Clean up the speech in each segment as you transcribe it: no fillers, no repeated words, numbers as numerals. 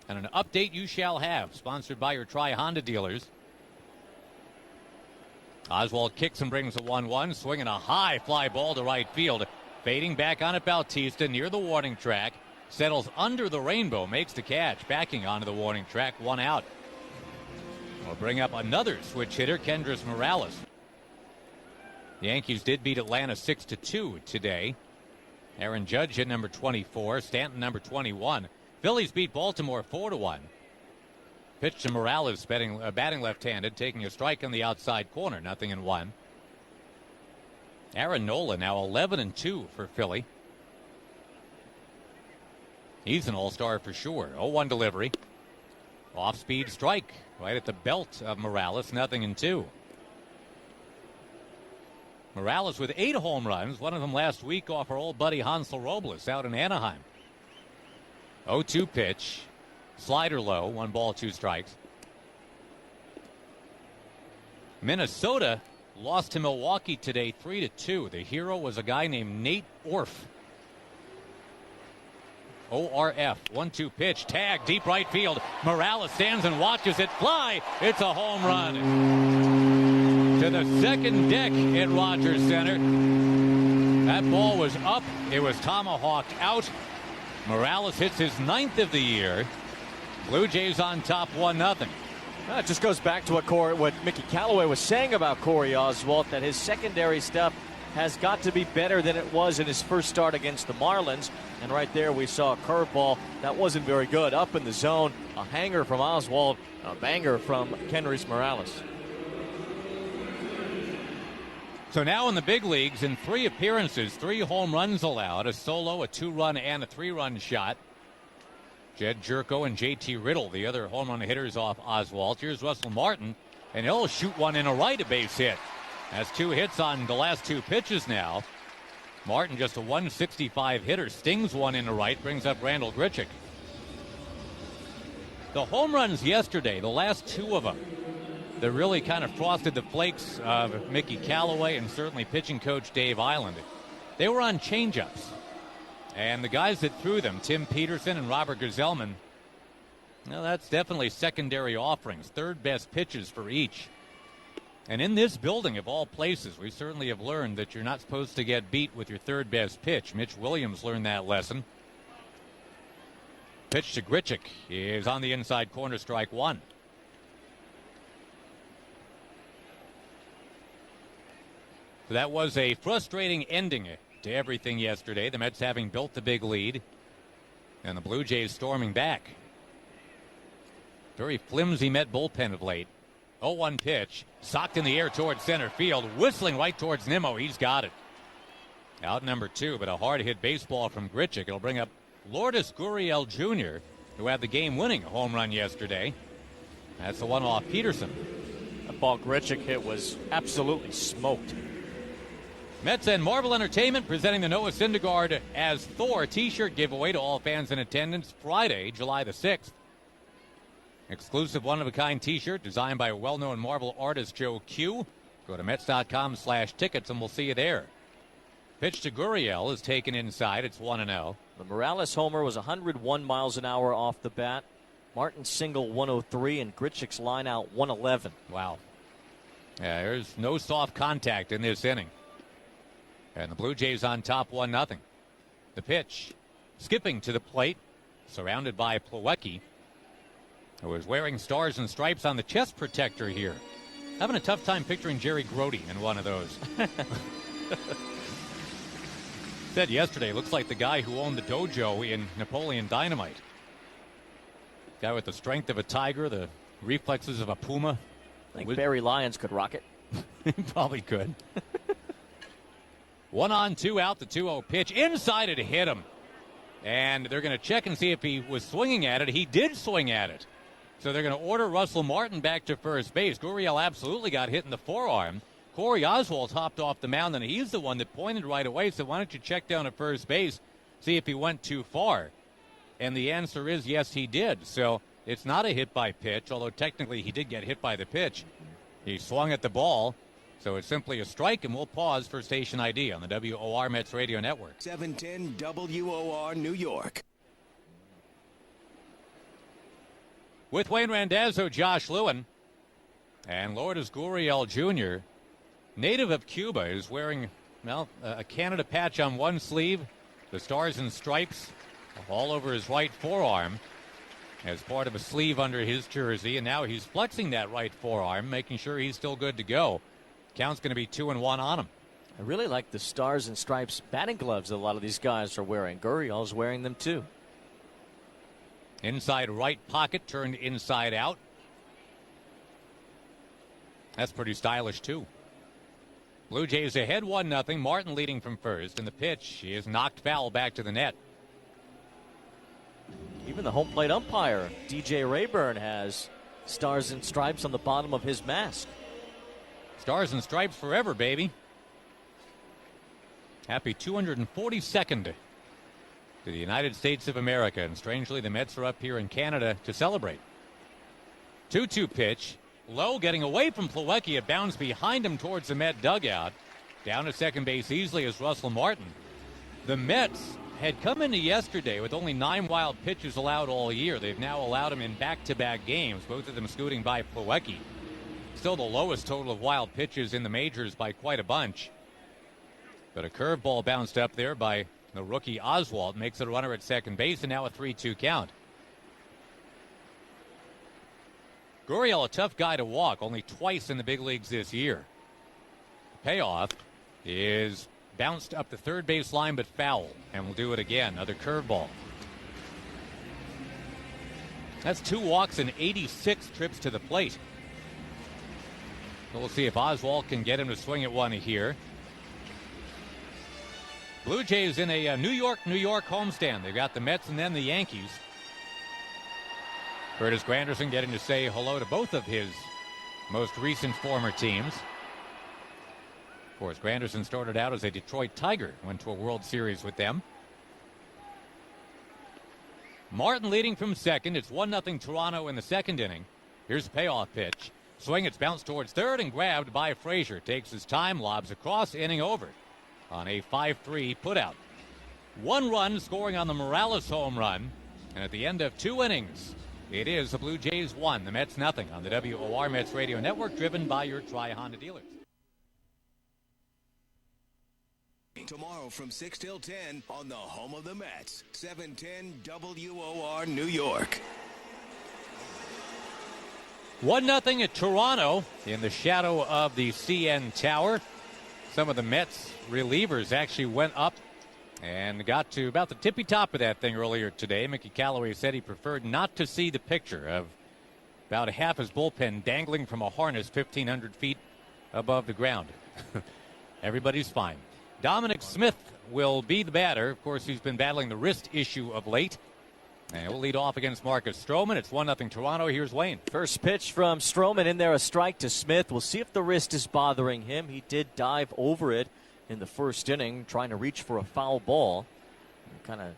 And an update you shall have, sponsored by your Tri-Honda dealers. Oswalt kicks and brings a 1-1, swinging a high fly ball to right field. Fading back on it, Bautista near the warning track. Settles under the rainbow, makes the catch. Backing onto the warning track, 1 out. We'll bring up another switch hitter, Kendrys Morales. The Yankees did beat Atlanta 6-2 today. Aaron Judge hit number 24, Stanton number 21. Phillies beat Baltimore 4-1. Pitch to Morales, batting left-handed, taking a strike on the outside corner, 0-1. Aaron Nola now 11-2 for Philly. He's an all-star for sure. 0-1 delivery. Off-speed strike right at the belt of Morales, 0-2. Morales with 8 home runs, one of them last week off our old buddy Hansel Robles out in Anaheim. 0-2 pitch. Slider low, 1 ball, 2 strikes. Minnesota lost to Milwaukee today 3-2. The hero was a guy named Nate Orf. ORF, 1-2 pitch, tag, deep right field. Morales stands and watches it fly. It's a home run to the second deck at Rogers Center. That ball was up. It was tomahawked out. Morales hits his 9th of the year. Blue Jays on top 1-0. Well, it just goes back to what Mickey Callaway was saying about Corey Oswalt, that his secondary stuff has got to be better than it was in his first start against the Marlins. And right there we saw a curveball that wasn't very good. Up in the zone, a hanger from Oswalt, a banger from Kendrys Morales. So now in the big leagues, in 3 appearances, 3 home runs allowed, a solo, a 2-run, and a 3-run shot. Jed Jerko and JT Riddle, the other home run hitters off Oswalt. Here's Russell Martin, and he'll shoot one in a right, a base hit. Has 2 hits on the last 2 pitches now. Martin, just a 165 hitter, stings one in the right, brings up Randall Grichuk. The home runs yesterday, the last 2 of them, that really kind of frosted the flakes of Mickey Callaway and certainly pitching coach Dave Island. They were on changeups. And the guys that threw them, Tim Peterson and Robert Gazelman, well, that's definitely secondary offerings, 3rd best pitches for each. And in this building, of all places, we certainly have learned that you're not supposed to get beat with your 3rd best pitch. Mitch Williams learned that lesson. Pitch to Grichuk is on the inside corner, strike 1. So that was a frustrating ending to everything yesterday. The Mets having built the big lead, and the Blue Jays storming back. Very flimsy Met bullpen of late. 0-1 pitch, socked in the air towards center field, whistling right towards Nimmo. He's got it. Out number 2, but a hard-hit baseball from Grichuk. It'll bring up Lourdes Gurriel Jr., who had the game-winning home run yesterday. That's the one off Peterson. That ball Grichuk hit was absolutely smoked. Mets and Marvel Entertainment presenting the Noah Syndergaard as Thor t-shirt giveaway to all fans in attendance Friday, July the 6th. Exclusive one-of-a-kind t-shirt designed by well-known Marvel artist Joe Q. Go to Mets.com/tickets and we'll see you there. Pitch to Gurriel is taken inside. It's 1-0. The Morales homer was 101 miles an hour off the bat. Martin's single 103 and Grichuk's line out 111. Wow. Yeah, there's no soft contact in this inning. And the Blue Jays on top 1-0. The pitch, skipping to the plate, surrounded by Plawecki, who is wearing stars and stripes on the chest protector here. Having a tough time picturing Jerry Grody in one of those. Said yesterday, looks like the guy who owned the dojo in Napoleon Dynamite. Guy with the strength of a tiger, the reflexes of a puma. I think Barry Lyons could rock it. He probably could. 1-2 out, the 2-0 pitch. Inside it hit him. And they're going to check and see if he was swinging at it. He did swing at it. So they're going to order Russell Martin back to first base. Gurriel absolutely got hit in the forearm. Corey Oswalt hopped off the mound, and he's the one that pointed right away. So why don't you check down at first base, see if he went too far? And the answer is yes, he did. So it's not a hit by pitch, although technically he did get hit by the pitch. He swung at the ball. So it's simply a strike, and we'll pause for station ID on the WOR Mets Radio Network. 710 WOR New York. With Wayne Randazzo, Josh Lewin, and Lourdes Gurriel Jr., native of Cuba, is wearing, well, a Canada patch on one sleeve, the Stars and Stripes all over his right forearm as part of a sleeve under his jersey, and now he's flexing that right forearm, making sure he's still good to go. Count's going to be 2-1 on him. I really like the Stars and Stripes batting gloves that a lot of these guys are wearing. Gurriel's wearing them too. Inside right pocket turned inside out. That's pretty stylish too. Blue Jays ahead 1-0. Martin leading from first, and the pitch is knocked foul back to the net. Even the home plate umpire, DJ Rayburn, has Stars and Stripes on the bottom of his mask. Stars and Stripes forever, baby. Happy 242nd to the United States of America. And strangely, the Mets are up here in Canada to celebrate. 2-2 pitch. Low getting away from Plawecki. It bounced behind him towards the Met dugout. Down to second base easily is Russell Martin. The Mets had come into yesterday with only 9 wild pitches allowed all year. They've now allowed them in back-to-back games, both of them scooting by Plawecki. Still the lowest total of wild pitches in the majors by quite a bunch. But a curveball bounced up there by the rookie Oswalt, makes it a runner at second base, and now a 3-2 count. Gurriel, a tough guy to walk, only twice in the big leagues this year. The payoff is bounced up the third base line, but foul, and we'll do it again. Another curveball. That's 2 walks and 86 trips to the plate. So we'll see if Oswalt can get him to swing at one here. Blue Jays in a New York homestand. They've got the Mets and then the Yankees. Curtis Granderson getting to say hello to both of his most recent former teams. Of course, Granderson started out as a Detroit Tiger, went to a World Series with them. Martin leading from second. It's 1-0 Toronto in the second inning. Here's the payoff pitch. Swing, it's bounced towards third and grabbed by Frazier. Takes his time, lobs across, inning over on a 5-3 putout. 1 run scoring on the Morales home run. And at the end of 2 innings, it is the Blue Jays 1, the Mets nothing on the WOR Mets Radio Network, driven by your Tri-Honda dealers. Tomorrow from 6 till 10 on the home of the Mets, 710 WOR New York. 1-0 at Toronto in the shadow of the CN Tower. Some of the Mets relievers actually went up and got to about the tippy top of that thing earlier today. Mickey Callaway said he preferred not to see the picture of about half his bullpen dangling from a harness 1,500 feet above the ground. Everybody's fine. Dominic Smith will be the batter. Of course, he's been battling the wrist issue of late. And we'll lead off against Marcus Stroman. It's 1-0 Toronto. Here's Wayne. First pitch from Stroman in there, a strike to Smith. We'll see if the wrist is bothering him. He did dive over it in the first inning, trying to reach for a foul ball. Kind of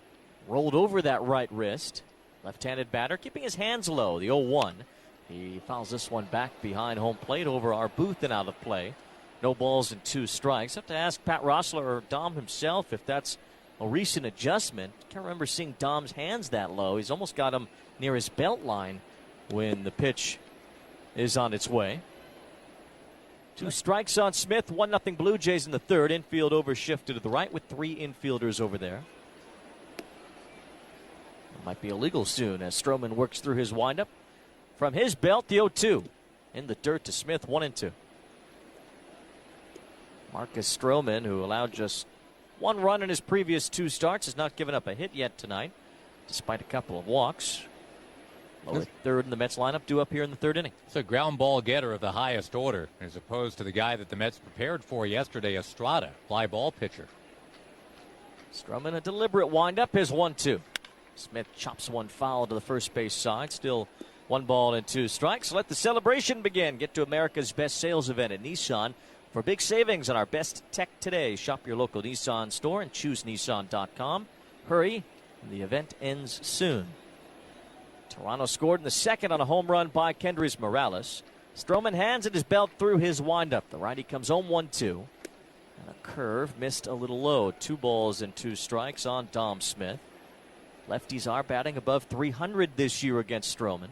rolled over that right wrist. Left-handed batter, keeping his hands low, the 0-1. He fouls this one back behind home plate over our booth and out of play. No balls and 2 strikes. Have to ask Pat Rossler or Dom himself if that's a recent adjustment. Can't remember seeing Dom's hands that low. He's almost got him near his belt line when the pitch is on its way. 2 strikes on Smith. 1-0 Blue Jays in the third. Infield overshifted to the right with 3 infielders over there. It might be illegal soon as Stroman works through his windup. From his belt, the 0-2. In the dirt to Smith, 1-2. Marcus Stroman, who allowed just 1 run in his previous 2 starts, has not given up a hit yet tonight, despite a couple of walks. Lower third in the Mets lineup, due up here in the third inning. It's a ground ball getter of the highest order, as opposed to the guy that the Mets prepared for yesterday, Estrada, fly ball pitcher. Stroman, a deliberate windup, his 1-2. Smith chops one foul to the first base side. Still 1 ball and 2 strikes. Let the celebration begin. Get to America's best sales event at Nissan for big savings on our best tech today. Shop your local Nissan store and choose Nissan.com. Hurry, the event ends soon. Toronto scored in the second on a home run by Kendrys Morales. Stroman hands at his belt through his windup. The righty comes home 1-2. And a curve missed a little low. 2 balls and 2 strikes on Dom Smith. Lefties are batting above 300 this year against Stroman.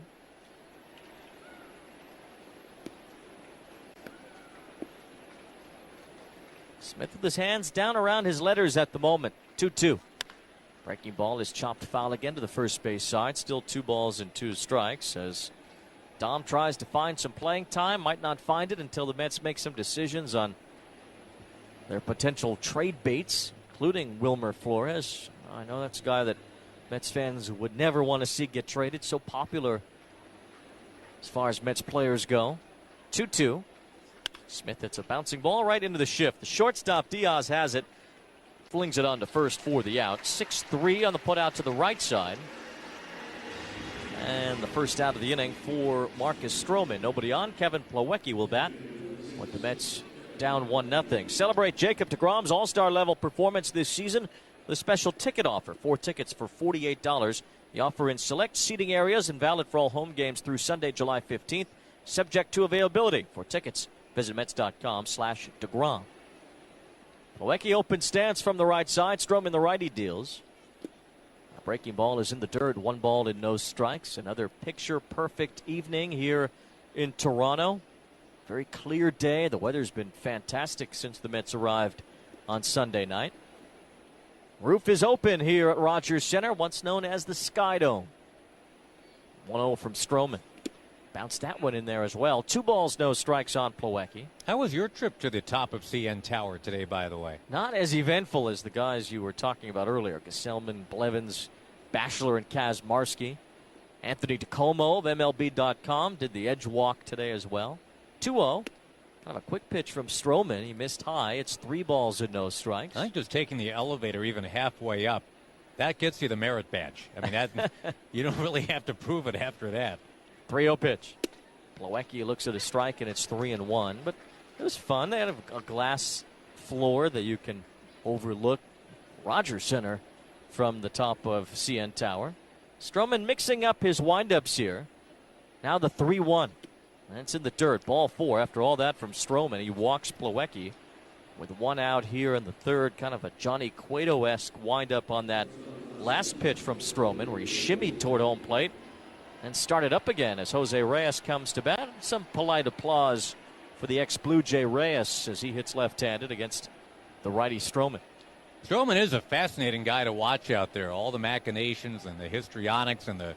Smith with his hands down around his letters at the moment. 2-2. Breaking ball is chopped foul again to the first base side. Still 2 balls and 2 strikes as Dom tries to find some playing time. Might not find it until the Mets make some decisions on their potential trade baits, including Wilmer Flores. I know that's a guy that Mets fans would never want to see get traded. So popular as far as Mets players go. 2-2. Smith hits a bouncing ball right into the shift. The shortstop Diaz has it. Flings it on to first for the out. 6-3 on the put out to the right side. And the first out of the inning for Marcus Stroman. Nobody on. Kevin Plawecki will bat with the Mets down 1-0. Celebrate Jacob deGrom's all-star level performance this season with a special ticket offer. 4 tickets for $48. The offer in select seating areas and valid for all home games through Sunday, July 15th. Subject to availability. For tickets, visit Mets.com/DeGrom. Plawecki open stance from the right side. Stroman the righty deals. A breaking ball is in the dirt. 1 ball and no strikes. Another picture-perfect evening here in Toronto. Very clear day. The weather's been fantastic since the Mets arrived on Sunday night. Roof is open here at Rogers Center, once known as the Sky Dome. 1-0 from Stroman. Bounced that one in there as well. 2 balls, no strikes on Plawecki. How was your trip to the top of CN Tower today, by the way? Not as eventful as the guys you were talking about earlier. Gesellman, Blevins, Bachelor, and Kazmarski. Anthony DeComo of MLB.com did the edge walk today as well. 2-0. Kind of a quick pitch from Stroman. He missed high. It's 3 balls and no strikes. I think just taking the elevator even halfway up, that gets you the merit badge. I mean, that you don't really have to prove it after that. 3-0 pitch. Plawecki looks at a strike, and it's 3-1. But it was fun. They had a glass floor that you can overlook Rogers Center from the top of CN Tower. Stroman mixing up his windups here. Now the 3-1. And it's in the dirt. Ball 4. After all that from Stroman, he walks Plawecki with 1 out here in the third. Kind of a Johnny Cueto-esque windup on that last pitch from Stroman, where he shimmied toward home plate and started up again as Jose Reyes comes to bat. Some polite applause for the ex-Blue Jay Reyes as he hits left-handed against the righty Stroman. Stroman is a fascinating guy to watch out there. All the machinations and the histrionics and the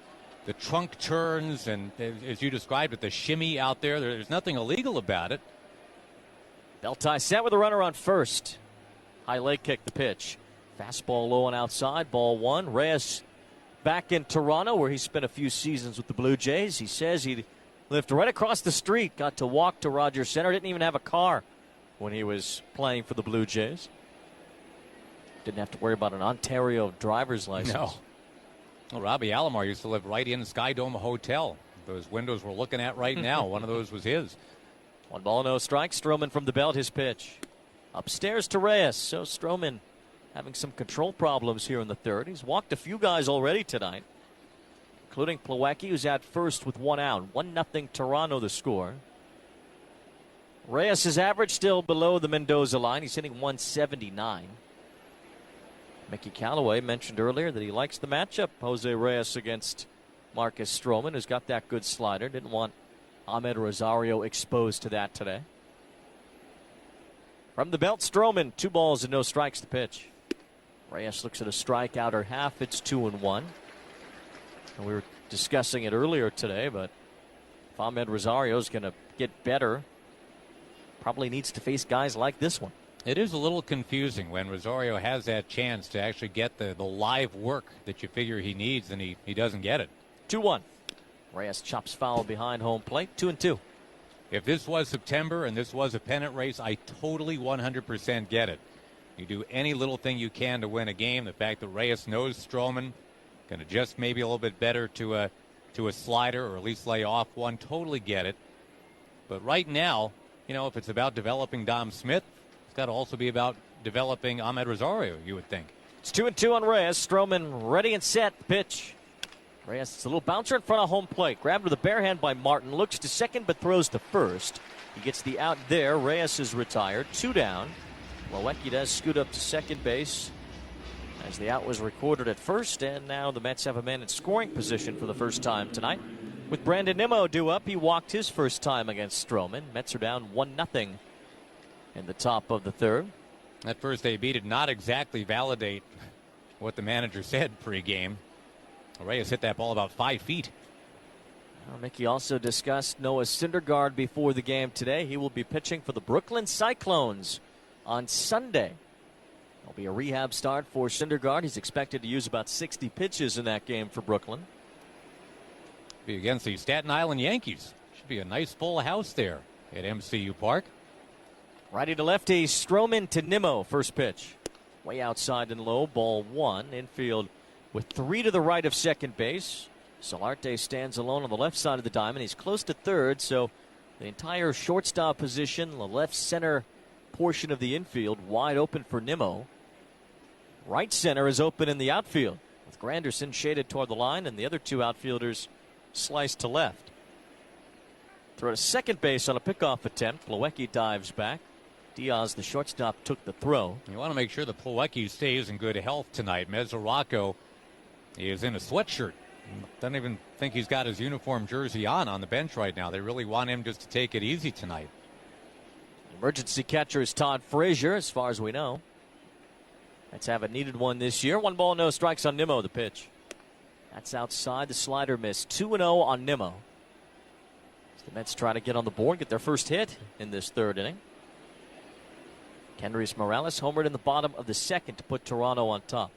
trunk turns and, as you described it, the shimmy out there. There's nothing illegal about it. Belt tie set with a runner on first. High leg kick the pitch. Fastball low and outside. Ball 1. Reyes back in Toronto, where he spent a few seasons with the Blue Jays. He says he lived right across the street, got to walk to Rogers Center, didn't even have a car when he was playing for the Blue Jays. Didn't have to worry about an Ontario driver's license. No. Well, Robbie Alomar used to live right in Sky Dome Hotel. Those windows we're looking at right now, one of those was his. 1 ball, no strike. Stroman from the belt, his pitch. Upstairs to Reyes. So Stroman having some control problems here in the third. He's walked a few guys already tonight, including Plawecki, who's at first with 1 out. 1-0 Toronto the score. Reyes' average still below the Mendoza line. He's hitting 179. Mickey Callaway mentioned earlier that he likes the matchup. Jose Reyes against Marcus Stroman, who's got that good slider. Didn't want Ahmed Rosario exposed to that today. From the belt, Stroman, 2 balls and no strikes to pitch. Reyes looks at a strike outer half. It's 2-1. And we were discussing it earlier today, but if Ahmed Rosario is going to get better, probably needs to face guys like this one. It is a little confusing when Rosario has that chance to actually get the live work that you figure he needs, and he doesn't get it. 2-1. Reyes chops foul behind home plate. 2-2. If this was September and this was a pennant race, I totally 100% get it. You do any little thing you can to win a game. The fact that Reyes knows Stroman can adjust maybe a little bit better to a slider, or at least lay off one, totally get it. But right now, if it's about developing Dom Smith, it's got to also be about developing Ahmed Rosario, you would think. It's 2-2 on Reyes. Stroman ready and set. Pitch. Reyes, it's a little bouncer in front of home plate. Grabbed with a bare hand by Martin. Looks to second but throws to first. He gets the out there. Reyes is retired. 2 down. Plawecki does scoot up to second base as the out was recorded at first. And now the Mets have a man in scoring position for the first time tonight. With Brandon Nimmo due up, he walked his first time against Stroman. Mets are down 1-0 in the top of the third. That first AB did not exactly validate what the manager said pregame. Reyes hit that ball about 5 feet. Mickey also discussed Noah Syndergaard before the game today. He will be pitching for the Brooklyn Cyclones on Sunday. There'll be a rehab start for Syndergaard. He's expected to use about 60 pitches in that game for Brooklyn. Be against the Staten Island Yankees. Should be a nice full house there at MCU Park. Righty to lefty, Stroman to Nimmo. First pitch. Way outside and low, ball one. Infield with 3 to the right of second base. Solarte stands alone on the left side of the diamond. He's close to third, so the entire shortstop position, the left center portion of the infield, wide open for Nimmo. Right center is open in the outfield, with Granderson shaded toward the line and the other 2 outfielders sliced to left. Throw to second base on a pickoff attempt. Plawecki dives back. Diaz, the shortstop, took the throw. You want to make sure that Plawecki stays in good health tonight. Mesoraco is in a sweatshirt. Doesn't even think he's got his uniform jersey on the bench right now. They really want him just to take it easy tonight. Emergency catcher is Todd Frazier, as far as we know. Mets haven't needed one this year. 1 ball, no strikes on Nimmo, the pitch. That's outside. The slider missed. 2-0 on Nimmo. As the Mets try to get on the board, get their first hit in this third inning. Kendrys Morales homered in the bottom of the second to put Toronto on top.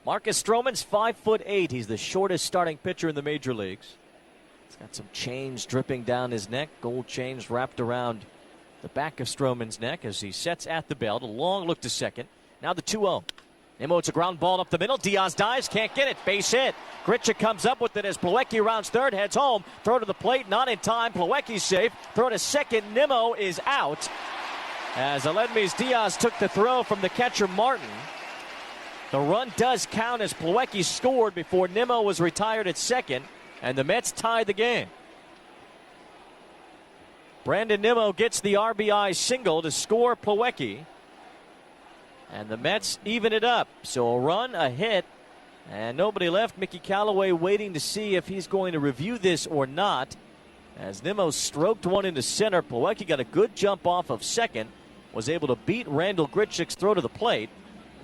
Marcus Stroman's 5'8". He's the shortest starting pitcher in the major leagues. He's got some chains dripping down his neck. Gold chains wrapped around the back of Stroman's neck as he sets at the belt. A long look to second. Now the 2-0. Nimmo, it's a ground ball up the middle. Diaz dives, can't get it. Base hit. Grichuk comes up with it as Plawecki rounds third, heads home. Throw to the plate, not in time. Plawecki's safe. Throw to second. Nimmo is out. As Aledmys Diaz took the throw from the catcher Martin. The run does count as Plawecki scored before Nimmo was retired at second, and the Mets tied the game. Brandon Nimmo gets the RBI single to score Plawecki, and the Mets even it up. So a run, a hit, and nobody left. Mickey Callaway waiting to see if he's going to review this or not. As Nimmo stroked one into center, Plawecki got a good jump off of second, was able to beat Randall Grichuk's throw to the plate.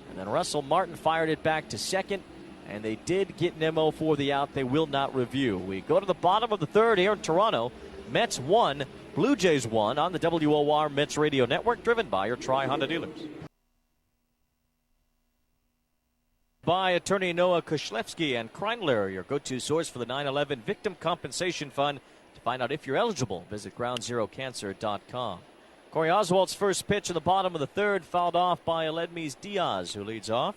And then Russell Martin fired it back to second, and they did get Nimmo for the out. They will not review. We go to the bottom of the third here in Toronto. Mets 1, Blue Jays 1 on the WOR Mets Radio Network, driven by your Tri-Honda dealers. By attorney Noah Kushlewski and Kreinler, your go-to source for the 9/11 Victim Compensation Fund. To find out if you're eligible, visit groundzerocancer.com. Corey Oswalt's first pitch in the bottom of the third, fouled off by Aledmys Diaz, who leads off.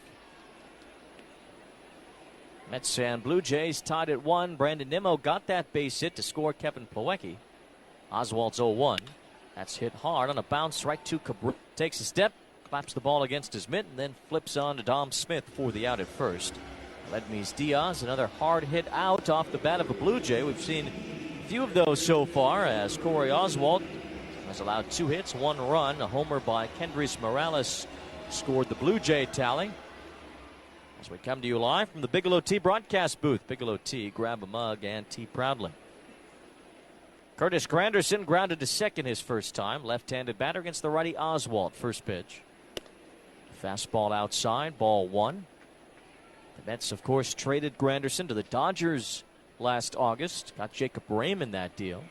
Mets and Blue Jays tied at 1. Brandon Nimmo got that base hit to score Kevin Plawecki. Oswalt's 0-1. That's hit hard on a bounce right to Cabrera. Takes a step, claps the ball against his mitt, and then flips on to Dom Smith for the out at first. Aledmys Diaz, another hard hit out off the bat of a Blue Jay. We've seen a few of those so far, as Corey Oswalt has allowed 2 hits, 1 run. A homer by Kendrys Morales scored the Blue Jay tally. As we come to you live from the Bigelow Tea broadcast booth. Bigelow Tea, grab a mug and tea proudly. Curtis Granderson grounded to second his first time. Left-handed batter against the righty Oswalt. First pitch. Fastball outside, ball 1. The Mets, of course, traded Granderson to the Dodgers last August. Got Jacob Rame in that deal.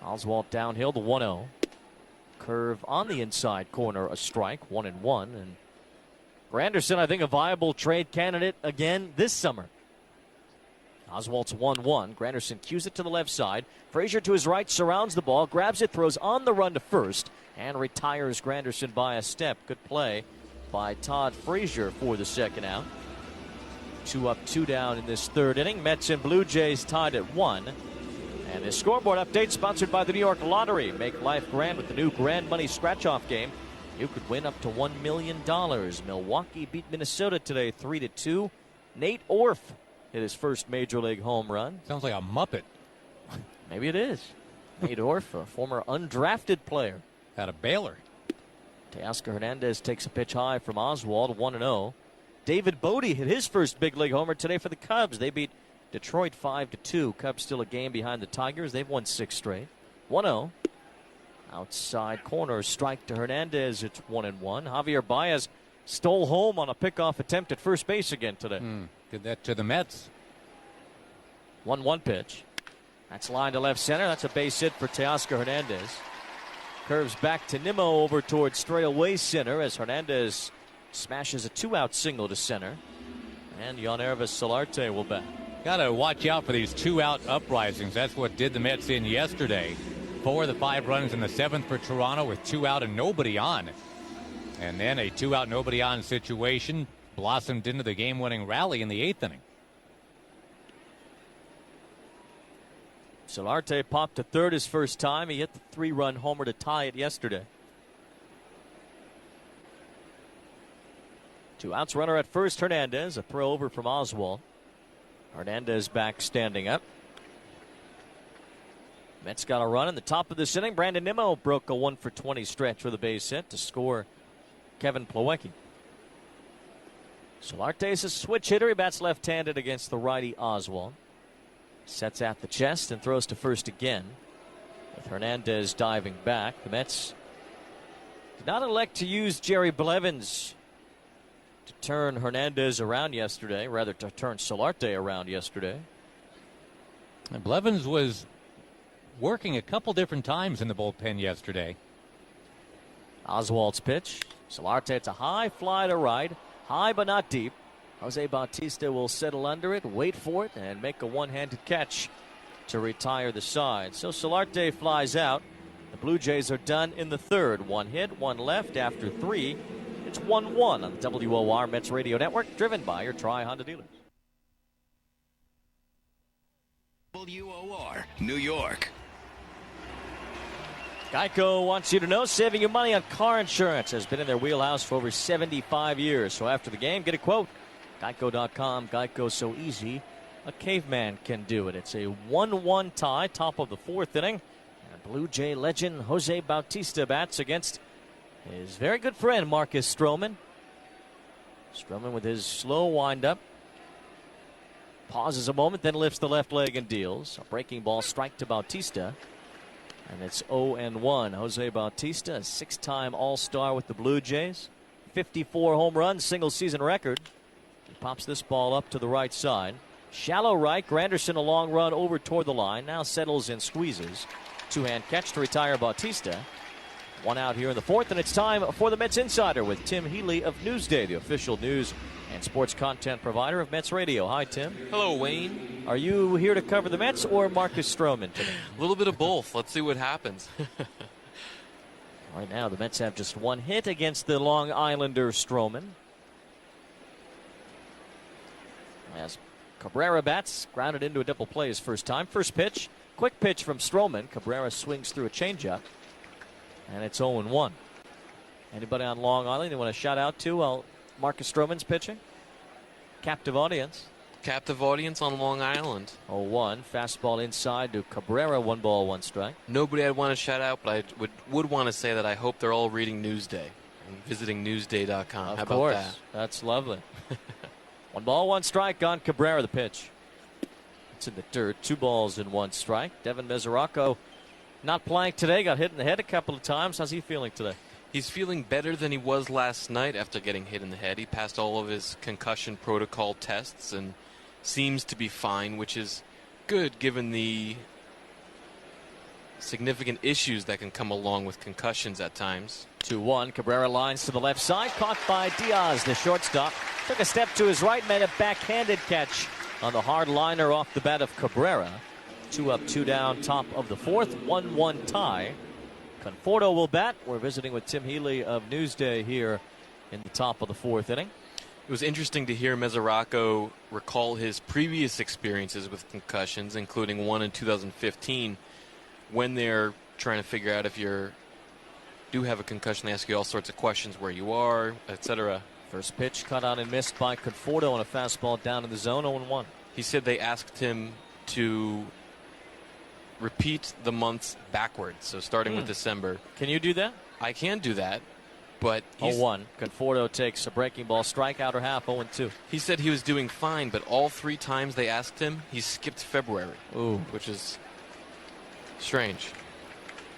Oswalt downhill, the 1-0. Curve on the inside corner, a strike, 1-1. And Granderson, I think, a viable trade candidate again this summer. Oswalt's 1-1. Granderson cues it to the left side. Frazier to his right, surrounds the ball, grabs it, throws on the run to first, and retires Granderson by a step. Good play by Todd Frazier for the second out. 2 up, 2 down in this third inning. Mets and Blue Jays tied at 1. And this scoreboard update sponsored by the New York Lottery. Make life grand with the new Grand Money Scratch-Off game. You could win up to $1 million. Milwaukee beat Minnesota today 3-2. Nate Orf hit his first Major League home run. Sounds like a Muppet. Maybe it is. Nate Orf, a former undrafted player. Out of Baylor. Teoscar Hernandez takes a pitch high from Oswalt, 1-0. David Bodie hit his first big league homer today for the Cubs. They beat Detroit 5-2. Cubs still a game behind the Tigers. They've won 6 straight. 1-0. Outside corner strike to Hernandez. It's 1-1. Javier Baez stole home on a pickoff attempt at first base again today. Did that to the Mets. 1-1 pitch. That's line to left center. That's a base hit for Teoscar Hernandez. Curves back to Nimmo over towards straightaway center as Hernandez smashes a 2-out single to center. And Yannervis Solarte will bat. Got to watch out for these 2-out uprisings. That's what did the Mets in yesterday. 4 of the 5 runs in the 7th for Toronto with 2 out and nobody on. And then a 2-out, nobody on situation blossomed into the game-winning rally in the 8th inning. Solarte popped to third his first time. He hit the 3-run homer to tie it yesterday. 2 outs, runner at first. Hernandez, a throw over from Oswalt. Hernandez back standing up. Mets got a run in the top of this inning. Brandon Nimmo broke a 1-for-20 stretch with a base hit to score Kevin Plawecki. Solarte's a switch hitter. He bats left-handed against the righty Oswalt. Sets at the chest and throws to first again. With Hernandez diving back, the Mets did not elect to use Jerry Blevins to turn Hernandez around yesterday, rather to turn Solarte around yesterday. And Blevins was working a couple different times in the bullpen yesterday. Oswalt's pitch. Solarte, it's a high fly to right. High but not deep. Jose Bautista will settle under it, wait for it, and make a one-handed catch to retire the side. So Solarte flies out. The Blue Jays are done in the 3rd. 1 hit, 1 left after 3. It's 1-1 on the WOR Mets Radio Network, driven by your Tri-Honda dealers. WOR, New York. Geico wants you to know saving you money on car insurance has been in their wheelhouse for over 75 years. So after the game, get a quote. Geico.com. Geico so easy, a caveman can do it. It's a 1-1 tie, top of the 4th inning. And Blue Jay legend Jose Bautista bats against his very good friend Marcus Stroman. Stroman with his slow windup. Pauses a moment, then lifts the left leg and deals. A breaking ball strike to Bautista. And it's 0-1. Jose Bautista, a 6-time All-Star with the Blue Jays. 54 home runs, single season record. He pops this ball up to the right side. Shallow right, Granderson a long run over toward the line. Now settles and squeezes. 2-hand catch to retire Bautista. 1 out here in the 4th, and it's time for the Mets Insider with Tim Healy of Newsday, the official news and sports content provider of Mets Radio. Hi, Tim. Hello, Wayne. Are you here to cover the Mets or Marcus Stroman today? A little bit of both. Let's see what happens. Right now, the Mets have just 1 hit against the Long Islander Stroman. As Cabrera bats, grounded into a double play his first time. First pitch, quick pitch from Stroman. Cabrera swings through a changeup, and it's 0-1. Anybody on Long Island you want to shout out to while Marcus Stroman's pitching? Captive audience. Captive audience on Long Island. 0-1. Fastball inside to Cabrera. 1 ball, 1 strike. Nobody I'd want to shout out, but I would want to say that I hope they're all reading Newsday and visiting Newsday.com. How course. about that? That's lovely. 1 ball, 1 strike on Cabrera, the pitch. It's in the dirt. 2 balls and 1 strike. Devin Mesoraco not playing today. Got hit in the head a couple of times. How's he feeling today? He's feeling better than he was last night after getting hit in the head. He passed all of his concussion protocol tests and seems to be fine, which is good given the significant issues that can come along with concussions at times. 2-1. Cabrera lines to the left side. Caught by Diaz, the shortstop. Took a step to his right, made a backhanded catch on the hard liner off the bat of Cabrera. 2 up, 2 down, top of the 4th. 1-1 tie. Conforto will bat. We're visiting with Tim Healy of Newsday here in the top of the 4th inning. It was interesting to hear Mesoraco recall his previous experiences with concussions, including one in 2015, when they're trying to figure out if you do have a concussion. They ask you all sorts of questions, where you are, etc. First pitch cut out and missed by Conforto on a fastball down in the zone. 0-1. He said they asked him to repeat the months backwards, so starting with December. Can you do that? I can do that, but 0-1. Conforto takes a breaking ball strike, outer half. 0-2. He said he was doing fine, but all 3 times they asked him, he skipped February. Ooh. Which is strange.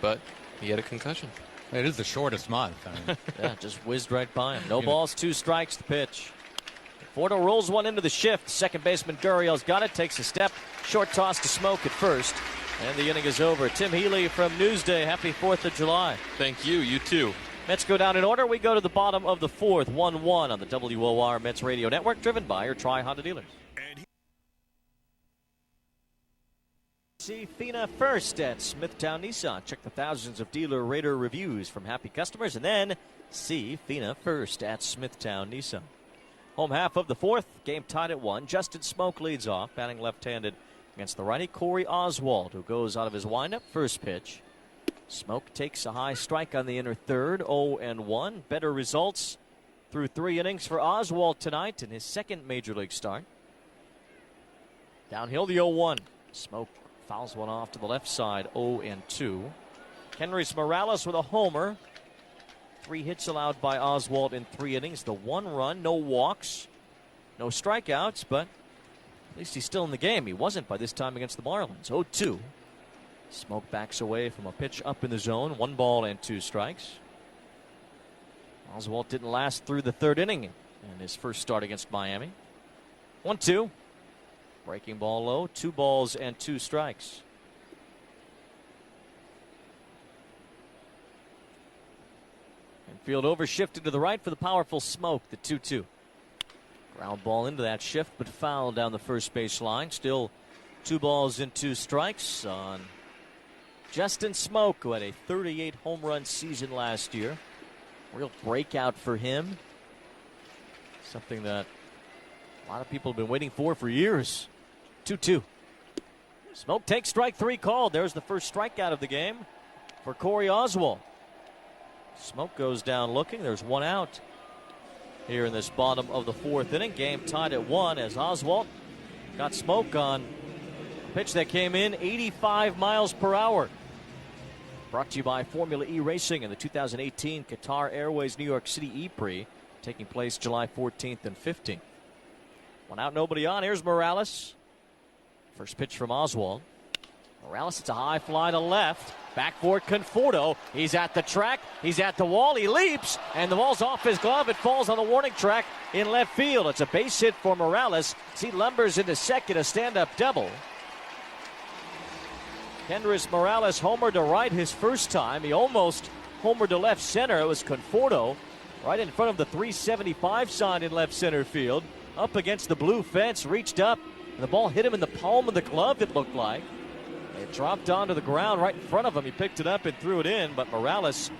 But He had a concussion. It is the shortest month. I mean, Yeah, just whizzed right by him. No balls, 2 strikes, the pitch. Conforto rolls one into the shift. Second baseman Gurriel's got it, takes a step. Short toss to Smoke at first. And the inning is over. Tim Healy from Newsday, happy 4th of July. Thank you. You too. Mets go down in order. We go to the bottom of the 4th, 1-1 on the WOR Mets Radio Network, driven by your Tri-Honda dealers. See Fina first at Smithtown Nissan. Check the thousands of dealer rater reviews from happy customers, and then see Fina first at Smithtown Nissan. Home half of the 4th, game tied at 1. Justin Smoke leads off, batting left-handed against the righty Corey Oswald, who goes out of his windup. First pitch. Smoke takes a high strike on the inner third, 0-1. Better results through 3 innings for Oswald tonight in his second major league start. Downhill the 0-1. Smoke fouls one off to the left side, 0-2. Henrys Morales with a homer. 3 hits allowed by Oswald in 3 innings. The 1 run, no walks, no strikeouts, but at least he's still in the game. He wasn't by this time against the Marlins. 0-2. Smoke backs away from a pitch up in the zone. 1 ball and 2 strikes. Oswald didn't last through the 3rd inning in his first start against Miami. 1-2. Breaking ball low. 2 balls and 2 strikes. Infield over shifted to the right for the powerful Smoke. The 2-2. Ground ball into that shift, but foul down the first base line. Still 2 balls and 2 strikes on Justin Smoke, who had a 38 home run season last year. Real breakout for him. Something that a lot of people have been waiting for years. 2-2. Smoke takes strike 3 called. There's the first strikeout of the game for Corey Oswald. Smoke goes down looking. There's 1 out here in this bottom of the 4th inning. Game tied at 1 as Oswald got Smoke on a pitch that came in 85 miles per hour. Brought to you by Formula E Racing and the 2018 Qatar Airways New York City E-Prix, taking place July 14th and 15th. 1 out, nobody on. Here's Morales. First pitch from Oswald. Morales, it's a high fly to left. Back for Conforto. He's at the track. He's at the wall. He leaps, and the ball's off his glove. It falls on the warning track in left field. It's a base hit for Morales. He lumbers into second, a stand-up double. Henrys Morales homered to right his first time. He almost homered to left center. It was Conforto right in front of the 375 sign in left center field. Up against the blue fence, reached up, and the ball hit him in the palm of the glove, it looked like. It dropped onto the ground right in front of him. He picked it up and threw it in, but Morales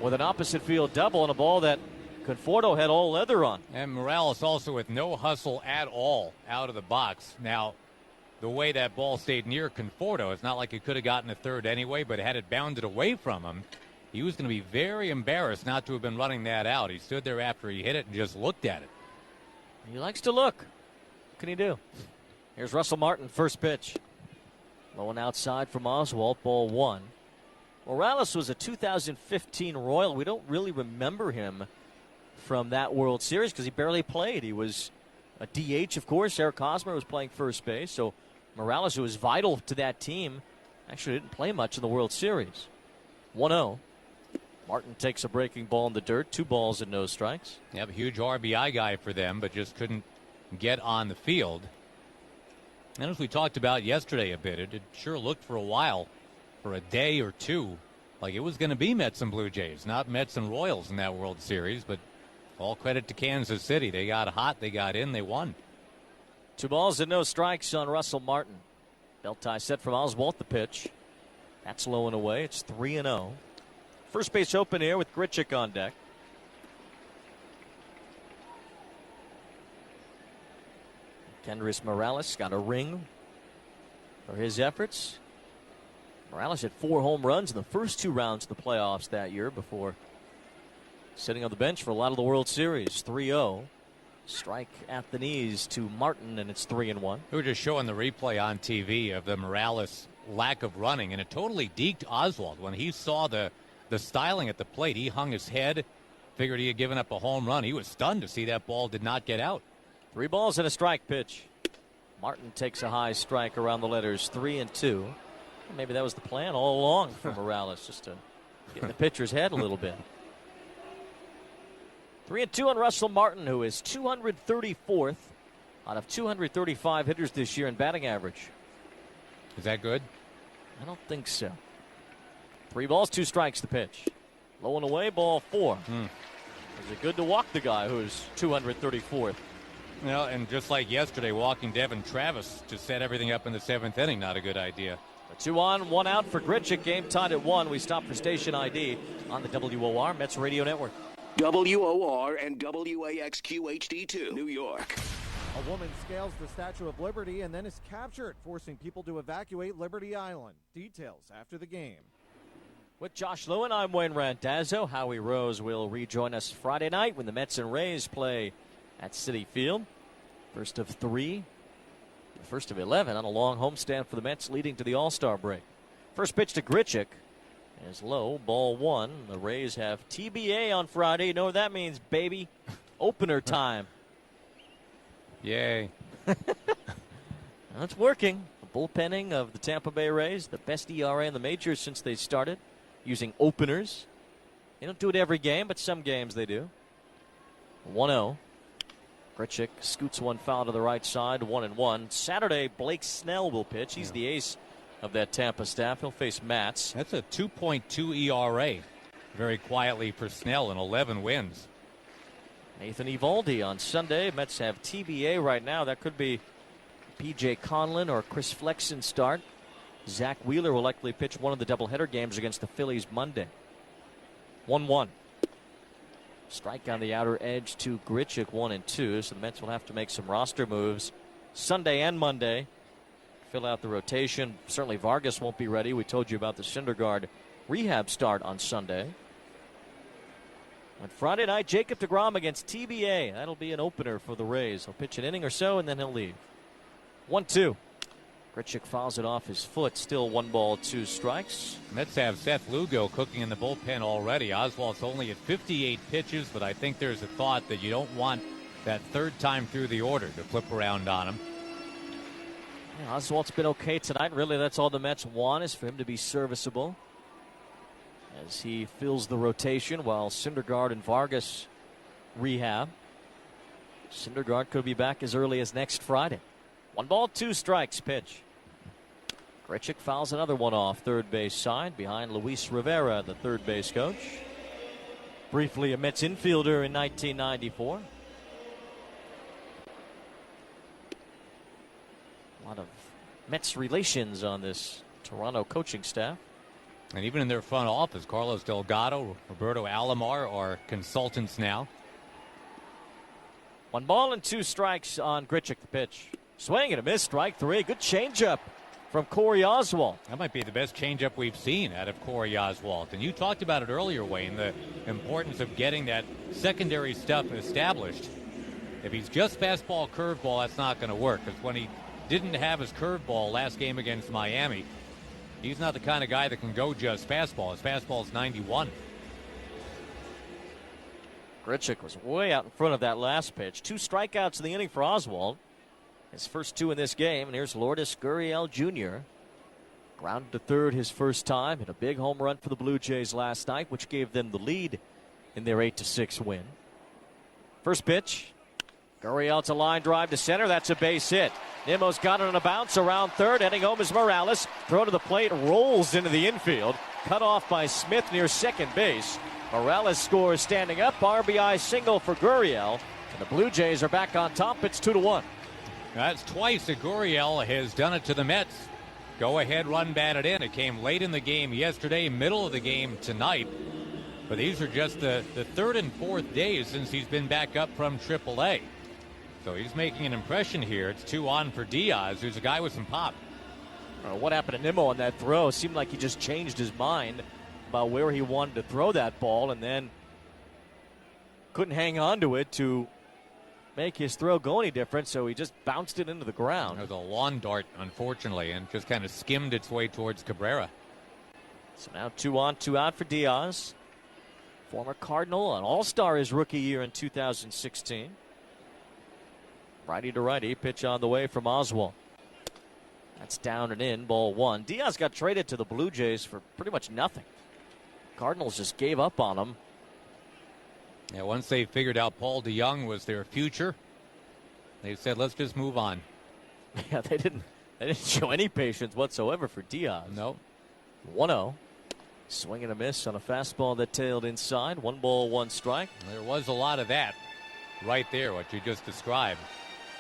with an opposite field double on a ball that Conforto had all leather on. And Morales also with no hustle at all out of the box. Now, the way that ball stayed near Conforto, it's not like he could have gotten a third anyway, but had it bounded away from him, he was going to be very embarrassed not to have been running that out. He stood there after he hit it and just looked at it. He likes to look. What can he do? Here's Russell Martin, first pitch. Low and outside from Oswald, ball 1. Morales was a 2015 Royal. We don't really remember him from that World Series because he barely played. He was a DH, of course. Eric Hosmer was playing first base. So Morales, who was vital to that team, actually didn't play much in the World Series. 1-0. Martin takes a breaking ball in the dirt. 2 balls and no strikes. Yep, huge RBI guy for them, but just couldn't get on the field. And as we talked about yesterday a bit, it sure looked for a while, for a day or two, like it was going to be Mets and Blue Jays, not Mets and Royals in that World Series. But all credit to Kansas City. They got hot, they got in, they won. 2 balls and no strikes on Russell Martin. Belt tie set from Oswald, the pitch. That's low and away. It's 3-0. First base open here with Grichuk on deck. Henrys Morales got a ring for his efforts. Morales had 4 home runs in the first 2 rounds of the playoffs that year before sitting on the bench for a lot of the World Series. 3-0. Strike at the knees to Martin, and it's 3-1. We were just showing the replay on TV of the Morales lack of running, and it totally deked Oswald. When he saw the styling at the plate, he hung his head, figured he had given up a home run. He was stunned to see that ball did not get out. 3 balls and a strike pitch. Martin takes a high strike around the letters 3-2. Maybe that was the plan all along for Morales, just to Get in the pitcher's head a little bit. 3-2 on Russell Martin, who is 234th out of 235 hitters this year in batting average. Is that good? I don't think so. 3 balls, 2 strikes the pitch. Low and away, ball 4. Is it good to walk the guy who's 234th? Well, and just like yesterday, walking Devin Travis to set everything up in the 7th inning, not a good idea. A 2 on, 1 out for Grichuk. Game tied at 1. We stop for station ID on the WOR Mets Radio Network. WOR and WAXQ HD2, New York. A woman scales the Statue of Liberty and then is captured, forcing people to evacuate Liberty Island. Details after the game. With Josh Lewin, I'm Wayne Randazzo. Howie Rose will rejoin us Friday night when the Mets and Reyes play at Citi Field. First of 3, the first of 11 on a long homestand for the Mets leading to the All-Star break. First pitch to Grichuk is low, ball 1. The Rays have TBA on Friday. You know what that means, baby? Opener time. Yay. That's working. The bullpenning of the Tampa Bay Rays, the best ERA in the majors since they started using openers. They don't do it every game, but some games they do. 1-0. Grichuk scoots one foul to the right side, 1-1. Saturday, Blake Snell will pitch. He's the ace of that Tampa staff. He'll face Matz. That's a 2.2 ERA. Very quietly for Snell in 11 wins. Nathan Eovaldi on Sunday. Mets have TBA right now. That could be P.J. Conlon or Chris Flexen start. Zach Wheeler will likely pitch one of the doubleheader games against the Phillies Monday. 1-1. Strike on the outer edge to Grichuk, 1-2. So the Mets will have to make some roster moves Sunday and Monday. Fill out the rotation. Certainly Vargas won't be ready. We told you about the Syndergaard rehab start on Sunday. On Friday night, Jacob deGrom against TBA. That'll be an opener for the Rays. He'll pitch an inning or so, and then he'll leave. 1-2. Grichuk fouls it off his foot. Still 1 ball, 2 strikes. Mets have Seth Lugo cooking in the bullpen already. Oswalt's only at 58 pitches, but I think there's a thought that you don't want that third time through the order to flip around on him. Yeah, Oswalt's been okay tonight. Really, that's all the Mets want, is for him to be serviceable as he fills the rotation while Syndergaard and Vargas rehab. Syndergaard could be back as early as next Friday. 1 ball, 2 strikes pitch. Grichuk fouls another one off third base side behind Luis Rivera, the third base coach. Briefly a Mets infielder in 1994. A lot of Mets relations on this Toronto coaching staff. And even in their front office, Carlos Delgado, Roberto Alomar are consultants now. 1 ball and 2 strikes on Grichuk, the pitch. Swing and a miss, strike 3. Good changeup from Corey Oswalt. That might be the best changeup we've seen out of Corey Oswalt. And you talked about it earlier, Wayne, the importance of getting that secondary stuff established. If he's just fastball, curveball, that's not going to work. Because when he didn't have his curveball last game against Miami, he's not the kind of guy that can go just fastball. His fastball is 91. Grichuk was way out in front of that last pitch. 2 strikeouts in the inning for Oswalt. His first 2 in this game. And here's Lourdes Gurriel Jr. Grounded to third his first time. Hit a big home run for the Blue Jays last night, which gave them the lead in their 8-6 win. First pitch. Gurriel to line drive to center. That's a base hit. Nimmo's got it on a bounce around third. Heading home is Morales. Throw to the plate. Rolls into the infield. Cut off by Smith near second base. Morales scores standing up. RBI single for Gurriel. And the Blue Jays are back on top. It's 2-1. That's twice that Gurriel has done it to the Mets. Go ahead run batted in. It came late in the game yesterday, middle of the game tonight. But these are just the third and fourth days since he's been back up from AAA. So he's making an impression here. It's 2 on for Diaz, who's a guy with some pop. What happened to Nimmo on that throw? It seemed like he just changed his mind about where he wanted to throw that ball and then couldn't hang on to it to make his throw go any different, so he just bounced it into the ground. It was a lawn dart, unfortunately, and just kind of skimmed its way towards Cabrera. So now 2 on, 2 out for Diaz. Former Cardinal, an all-star his rookie year in 2016. Righty to righty, pitch on the way from Oswalt. That's down and in, ball 1. Diaz got traded to the Blue Jays for pretty much nothing. Cardinals just gave up on him. Yeah, once they figured out Paul DeJong was their future, they said, let's just move on. Yeah, they didn't show any patience whatsoever for Diaz. No. 1-0. Swing and a miss on a fastball that tailed inside. 1 ball, 1 strike. There was a lot of that right there, what you just described.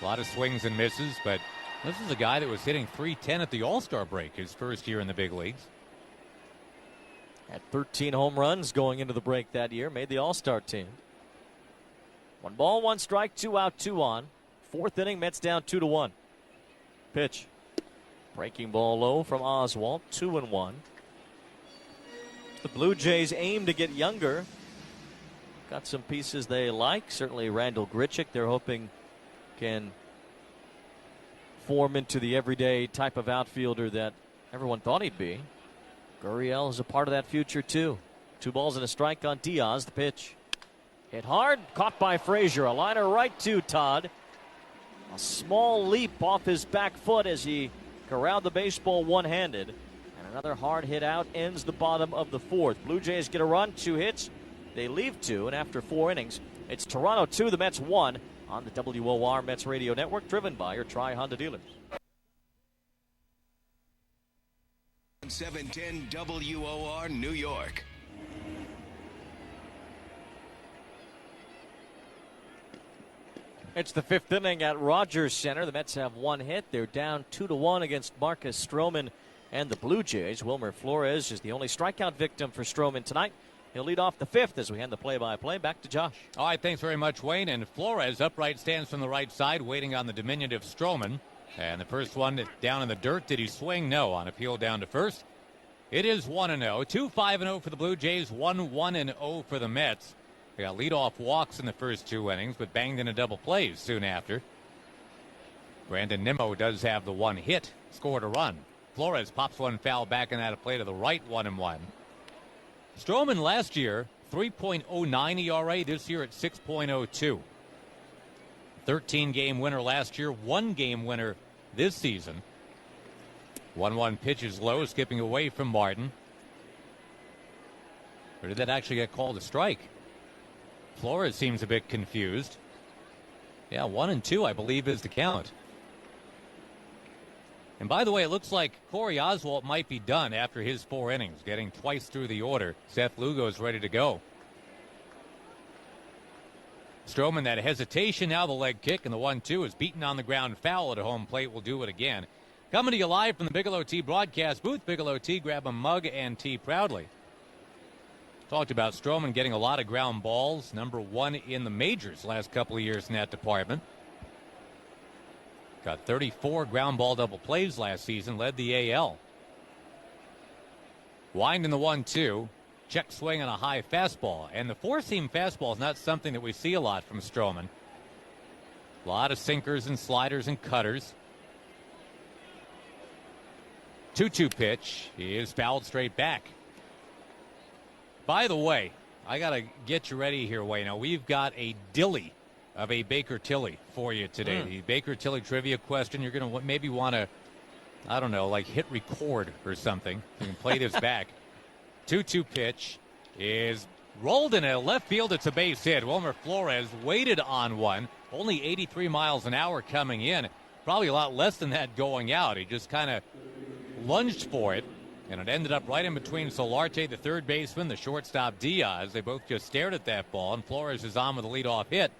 A lot of swings and misses, but this is a guy that was hitting .310 at the All-Star break his first year in the big leagues. Had 13 home runs going into the break that year. Made the All-Star team. 1 ball, 1 strike, 2 out, 2 on. 4th inning, Mets down 2-1. Pitch. Breaking ball low from Oswalt. 2-1. The Blue Jays aim to get younger. Got some pieces they like. Certainly Randall Grichuk, they're hoping can form into the everyday type of outfielder that everyone thought he'd be. Gurriel is a part of that future too. 2 balls and a strike on Diaz. The pitch. Hit hard. Caught by Frazier. A liner right to Todd. A small leap off his back foot as he corralled the baseball one-handed. And another hard hit out ends the bottom of the 4th. Blue Jays get a run. 2 hits. They leave 2. And after 4 innings, it's Toronto 2, the Mets 1 on the WOR Mets Radio Network, driven by your Tri-Honda dealers. 710 WOR New York. It's the 5th inning at Rogers Center. The Mets have 1 hit. They're down 2-1 against Marcus Stroman and the Blue Jays. Wilmer Flores is the only strikeout victim for Stroman tonight. He'll lead off the 5th as we hand the play-by-play back to Josh. All right, thanks very much, Wayne. And Flores upright stands from the right side, waiting on the diminutive Stroman. And the first one down in the dirt. Did he swing? No. On appeal down to first. It is 1-0. 2-5-0 for the Blue Jays. 1-1-0 for the Mets. They got leadoff walks in the first 2 innings, but banged in a double plays soon after. Brandon Nimmo does have the 1 hit, scored a run. Flores pops 1 foul back in that play to the right, 1-1. Stroman last year, 3.09 ERA. This year at 6.02. 13-game winner last year, 1-game winner this season. 1-1 pitch is low, skipping away from Martin. Or did that actually get called a strike? Flores seems a bit confused. Yeah, 1-2, I believe, is the count. And by the way, it looks like Corey Oswalt might be done after his 4 innings, getting twice through the order. Seth Lugo is ready to go. Stroman, that hesitation, now the leg kick, and the 1-2 is beaten on the ground foul at home plate. Will do it again. Coming to you live from the Bigelow Tea broadcast booth. Bigelow Tea, grab a mug and tea proudly. Talked about Stroman getting a lot of ground balls. Number 1 in the majors last couple of years in that department. Got 34 ground ball double plays last season. Led the AL. Wind in the 1-2. Check swing on a high fastball. And the 4-seam fastball is not something that we see a lot from Stroman. A lot of sinkers and sliders and cutters. 2-2 pitch is fouled straight back. By the way, I got to get you ready here, Wayne. Now, we've got a dilly of a Baker Tilly for you today. The Baker Tilly trivia question. You're going to maybe want to, I don't know, like hit record or something. You can play this back. 2-2 pitch is rolled in a left field. It's a base hit. Wilmer Flores waited on one. Only 83 miles an hour coming in. Probably a lot less than that going out. He just kind of lunged for it. And it ended up right in between Solarte, the third baseman, the shortstop Diaz. They both just stared at that ball, and Flores is on with a leadoff hit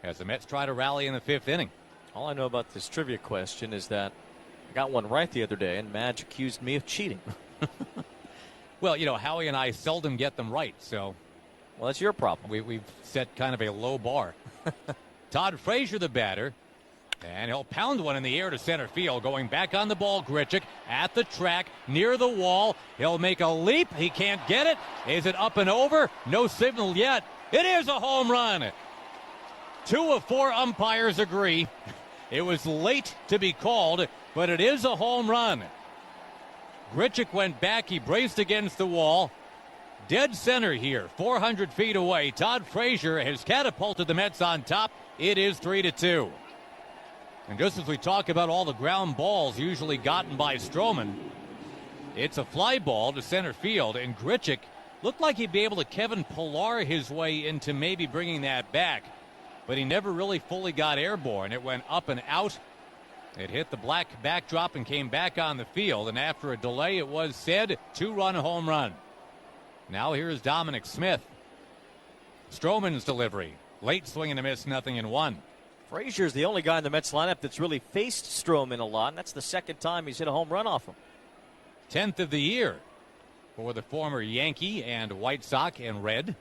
as the Mets try to rally in the 5th inning. All I know about this trivia question is that I got one right the other day, and Madge accused me of cheating. Well, you know, Howie and I seldom get them right, so. Well, that's your problem. We've set kind of a low bar. Todd Frazier, the batter. And he'll pound one in the air to center field. Going back on the ball, Grichuk at the track, near the wall. He'll make a leap. He can't get it. Is it up and over? No signal yet. It is a home run. 2 of 4 umpires agree. It was late to be called, but it is a home run. Grichuk went back. He braced against the wall. Dead center here, 400 feet away. Todd Frazier has catapulted the Mets on top. It is 3-2. And just as we talk about all the ground balls usually gotten by Stroman, it's a fly ball to center field, and Grichuk Looked like he'd be able to Kevin Pillar his way into maybe bringing that back, but he never really fully got airborne. It went up and out. It hit the black backdrop and came back on the field, and after a delay, it was said 2-run home run. Now here's Dominic Smith. Stroman's delivery. Late swing and a miss, 0-1. Frazier's the only guy in the Mets lineup that's really faced Stroman a lot, and that's the second time he's hit a home run off him. 10th of the year for the former Yankee and White Sox and Red.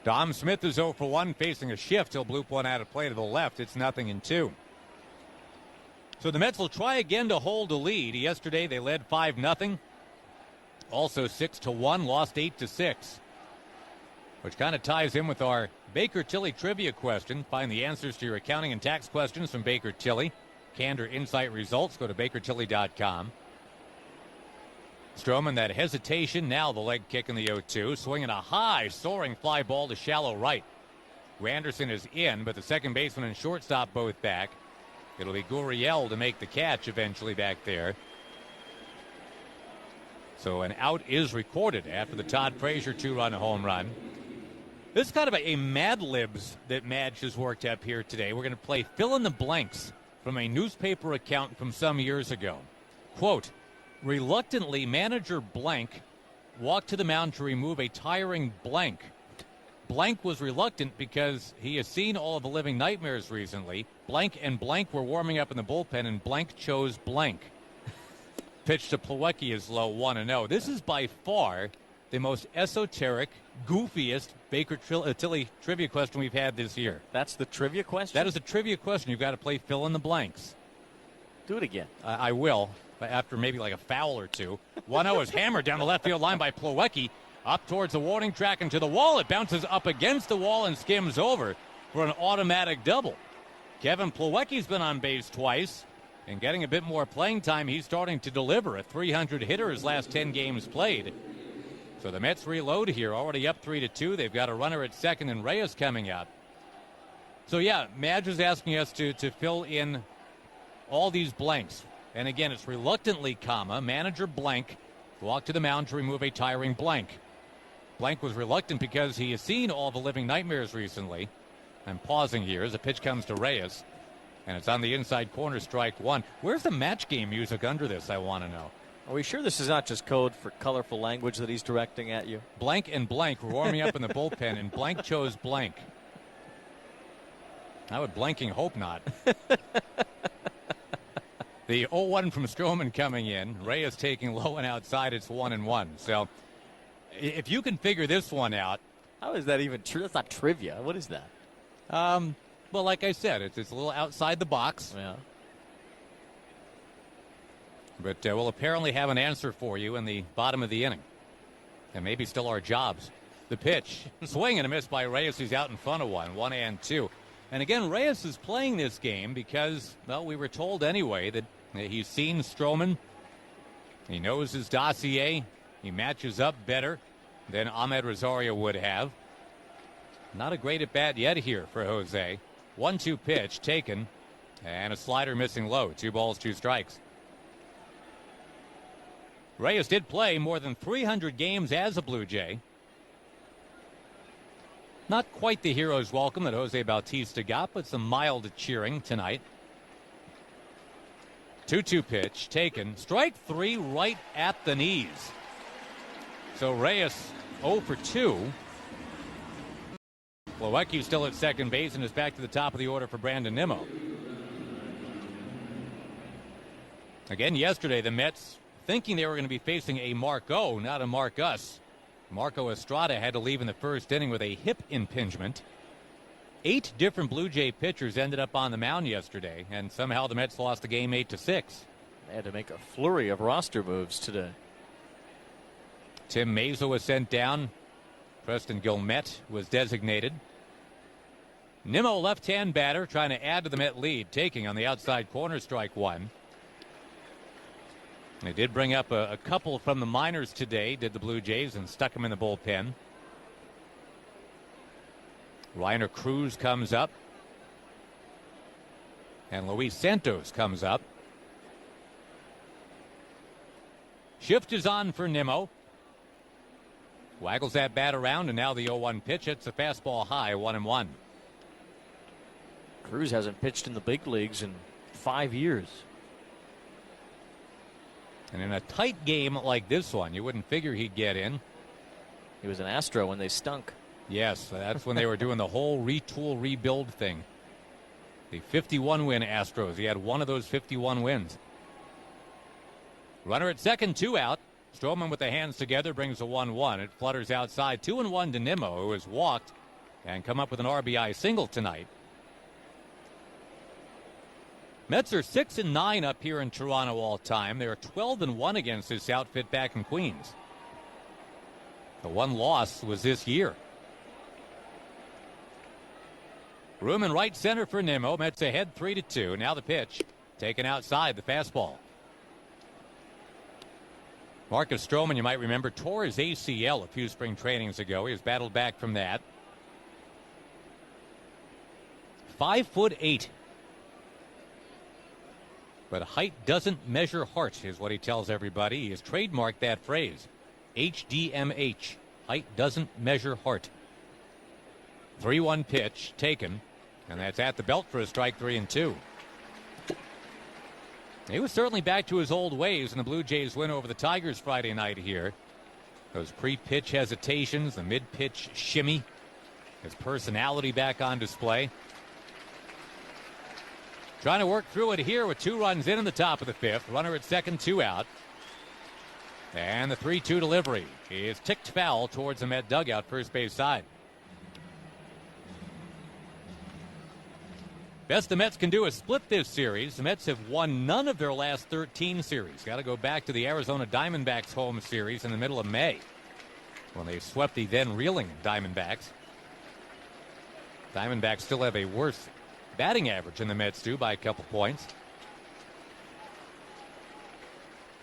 Dom Smith is 0 for 1, facing a shift. He'll bloop one out of play to the left. It's 0-2. So the Mets will try again to hold a lead. Yesterday they led 5-0. Also 6-1, lost 8-6. Which kind of ties in with our Baker Tilly trivia question. Find the answers to your accounting and tax questions from Baker Tilly. Candor Insight results. Go to bakertilly.com. Stroman, that hesitation. Now the leg kick in the 0-2. Swinging a high, soaring fly ball to shallow right. Granderson is in, but the second baseman and shortstop both back. It'll be Gurriel to make the catch eventually back there. So an out is recorded after the Todd Frazier 2-run home run. This is kind of a Mad Libs that Madge has worked up here today. We're going to play fill in the blanks from a newspaper account from some years ago. Quote, reluctantly, manager blank walked to the mound to remove a tiring blank. Blank was reluctant because he has seen all of the living nightmares recently. Blank and blank were warming up in the bullpen, and blank chose blank. Pitch to Plawecki is low, 1-0. This is by far the most esoteric, goofiest Baker Tilly trivia question we've had this year. That's the trivia question? That is a trivia question. You've got to play fill in the blanks. Do it again. I will, after maybe like a foul or two. 1-0 is hammered down the left field line by Plawecki. Up towards the warning track and to the wall. It bounces up against the wall and skims over for an automatic double. Kevin Plawecki's been on base twice and getting a bit more playing time. He's starting to deliver. A 300 hitter his last 10 games played. So the Mets reload here, already up 3-2. They've got a runner at second and Reyes coming up. So yeah, Madge is asking us to fill in all these blanks. And again, it's reluctantly, comma, manager blank walked to the mound to remove a tiring blank. Blank was reluctant because he has seen all the living nightmares recently. I'm pausing here as the pitch comes to Reyes. And it's on the inside corner, strike one. Where's the match game music under this, I want to know? Are we sure this is not just code for colorful language that he's directing at you? Blank and blank were warming up in the bullpen, and blank chose blank. I would blanking hope not. The 0-1 from Stroman coming in. Reyes taking low and outside. It's 1-1. So if you can figure this one out. How is that even true? That's not trivia. What is that? Well, like I said, it's a little outside the box. Yeah. But we'll apparently have an answer for you in the bottom of the inning. And maybe still our jobs. The pitch. Swing and a miss by Reyes. He's out in front of 1-2. And again, Reyes is playing this game because, well, we were told anyway that he's seen Stroman. He knows his dossier. He matches up better than Ahmed Rosario would have. Not a great at-bat yet here for Jose. 1-2 pitch taken. And a slider missing low. 2 balls, 2 strikes. Reyes did play more than 300 games as a Blue Jay. Not quite the hero's welcome that Jose Bautista got, but some mild cheering tonight. 2-2 pitch taken. Strike 3 right at the knees. So Reyes 0 for 2. Plawecki still at second base and is back to the top of the order for Brandon Nimmo. Again, yesterday the Mets thinking they were going to be facing a Marco, not a Marcus. Marco Estrada had to leave in the first inning with a hip impingement. 8 different Blue Jay pitchers ended up on the mound yesterday, and somehow the Mets lost the game 8-6. They had to make a flurry of roster moves today. Tim Mazza was sent down. Preston Guillemette was designated. Nimmo, left-hand batter, trying to add to the Met lead, taking on the outside corner, strike 1. They did bring up a couple from the minors today, did the Blue Jays, and stuck them in the bullpen. Reiner Cruz comes up. And Luis Santos comes up. Shift is on for Nimmo. Waggles that bat around, and now the 0-1 pitch. It's a fastball high, 1-1. Cruz hasn't pitched in the big leagues in 5 years. And in a tight game like this one, you wouldn't figure he'd get in. He was an Astro when they stunk. Yes, that's when they were doing the whole retool, rebuild thing. The 51-win Astros. He had one of those 51 wins. Runner at second, 2 out. Stroman with the hands together brings a 1-1. It flutters outside, 2-1 to Nimmo, who has walked and come up with an RBI single tonight. Mets are 6-9 up here in Toronto all time. They are 12-1 against this outfit back in Queens. The one loss was this year. Room in right center for Nimmo. Mets ahead 3-2. Now the pitch taken outside, the fastball. Marcus Stroman, you might remember, tore his ACL a few spring trainings ago. He has battled back from that. 5'8". But height doesn't measure heart, is what he tells everybody. He has trademarked that phrase. HDMH. Height doesn't measure heart. 3-1 pitch taken. And that's at the belt for a strike, 3-2. He was certainly back to his old ways in the Blue Jays win over the Tigers Friday night here. Those pre-pitch hesitations, the mid-pitch shimmy, his personality back on display. Trying to work through it here with 2 runs in the top of the 5th. Runner at second, 2 out. And the 3-2 delivery is ticked foul towards the Met dugout, first base side. Best the Mets can do is split this series. The Mets have won none of their last 13 series. Got to go back to the Arizona Diamondbacks home series in the middle of May when they swept the then reeling Diamondbacks. Diamondbacks still have a worse batting average than the Mets do by a couple points.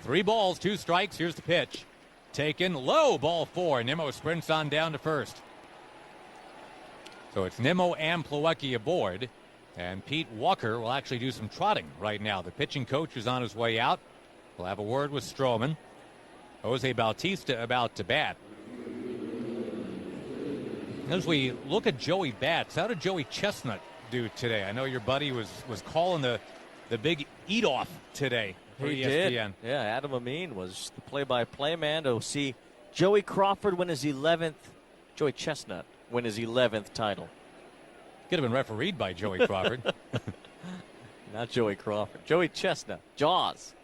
3 balls, 2 strikes. Here's the pitch. Taken low, ball 4. Nimmo sprints on down to first. So it's Nimmo and Plawecki aboard. And Pete Walker will actually do some trotting right now. The pitching coach is on his way out. We'll have a word with Stroman. Jose Bautista about to bat. As we look at Joey Bats, how did Joey Chestnut do today? I know your buddy was calling the big eat-off today for He ESPN. did. Yeah, Adam Amin was the play-by-play man to see Joey Crawford win his 11th, Joey Chestnut win his 11th title. Could have been refereed by Joey Crawford. Not Joey Crawford. Joey Chestnut. Jaws.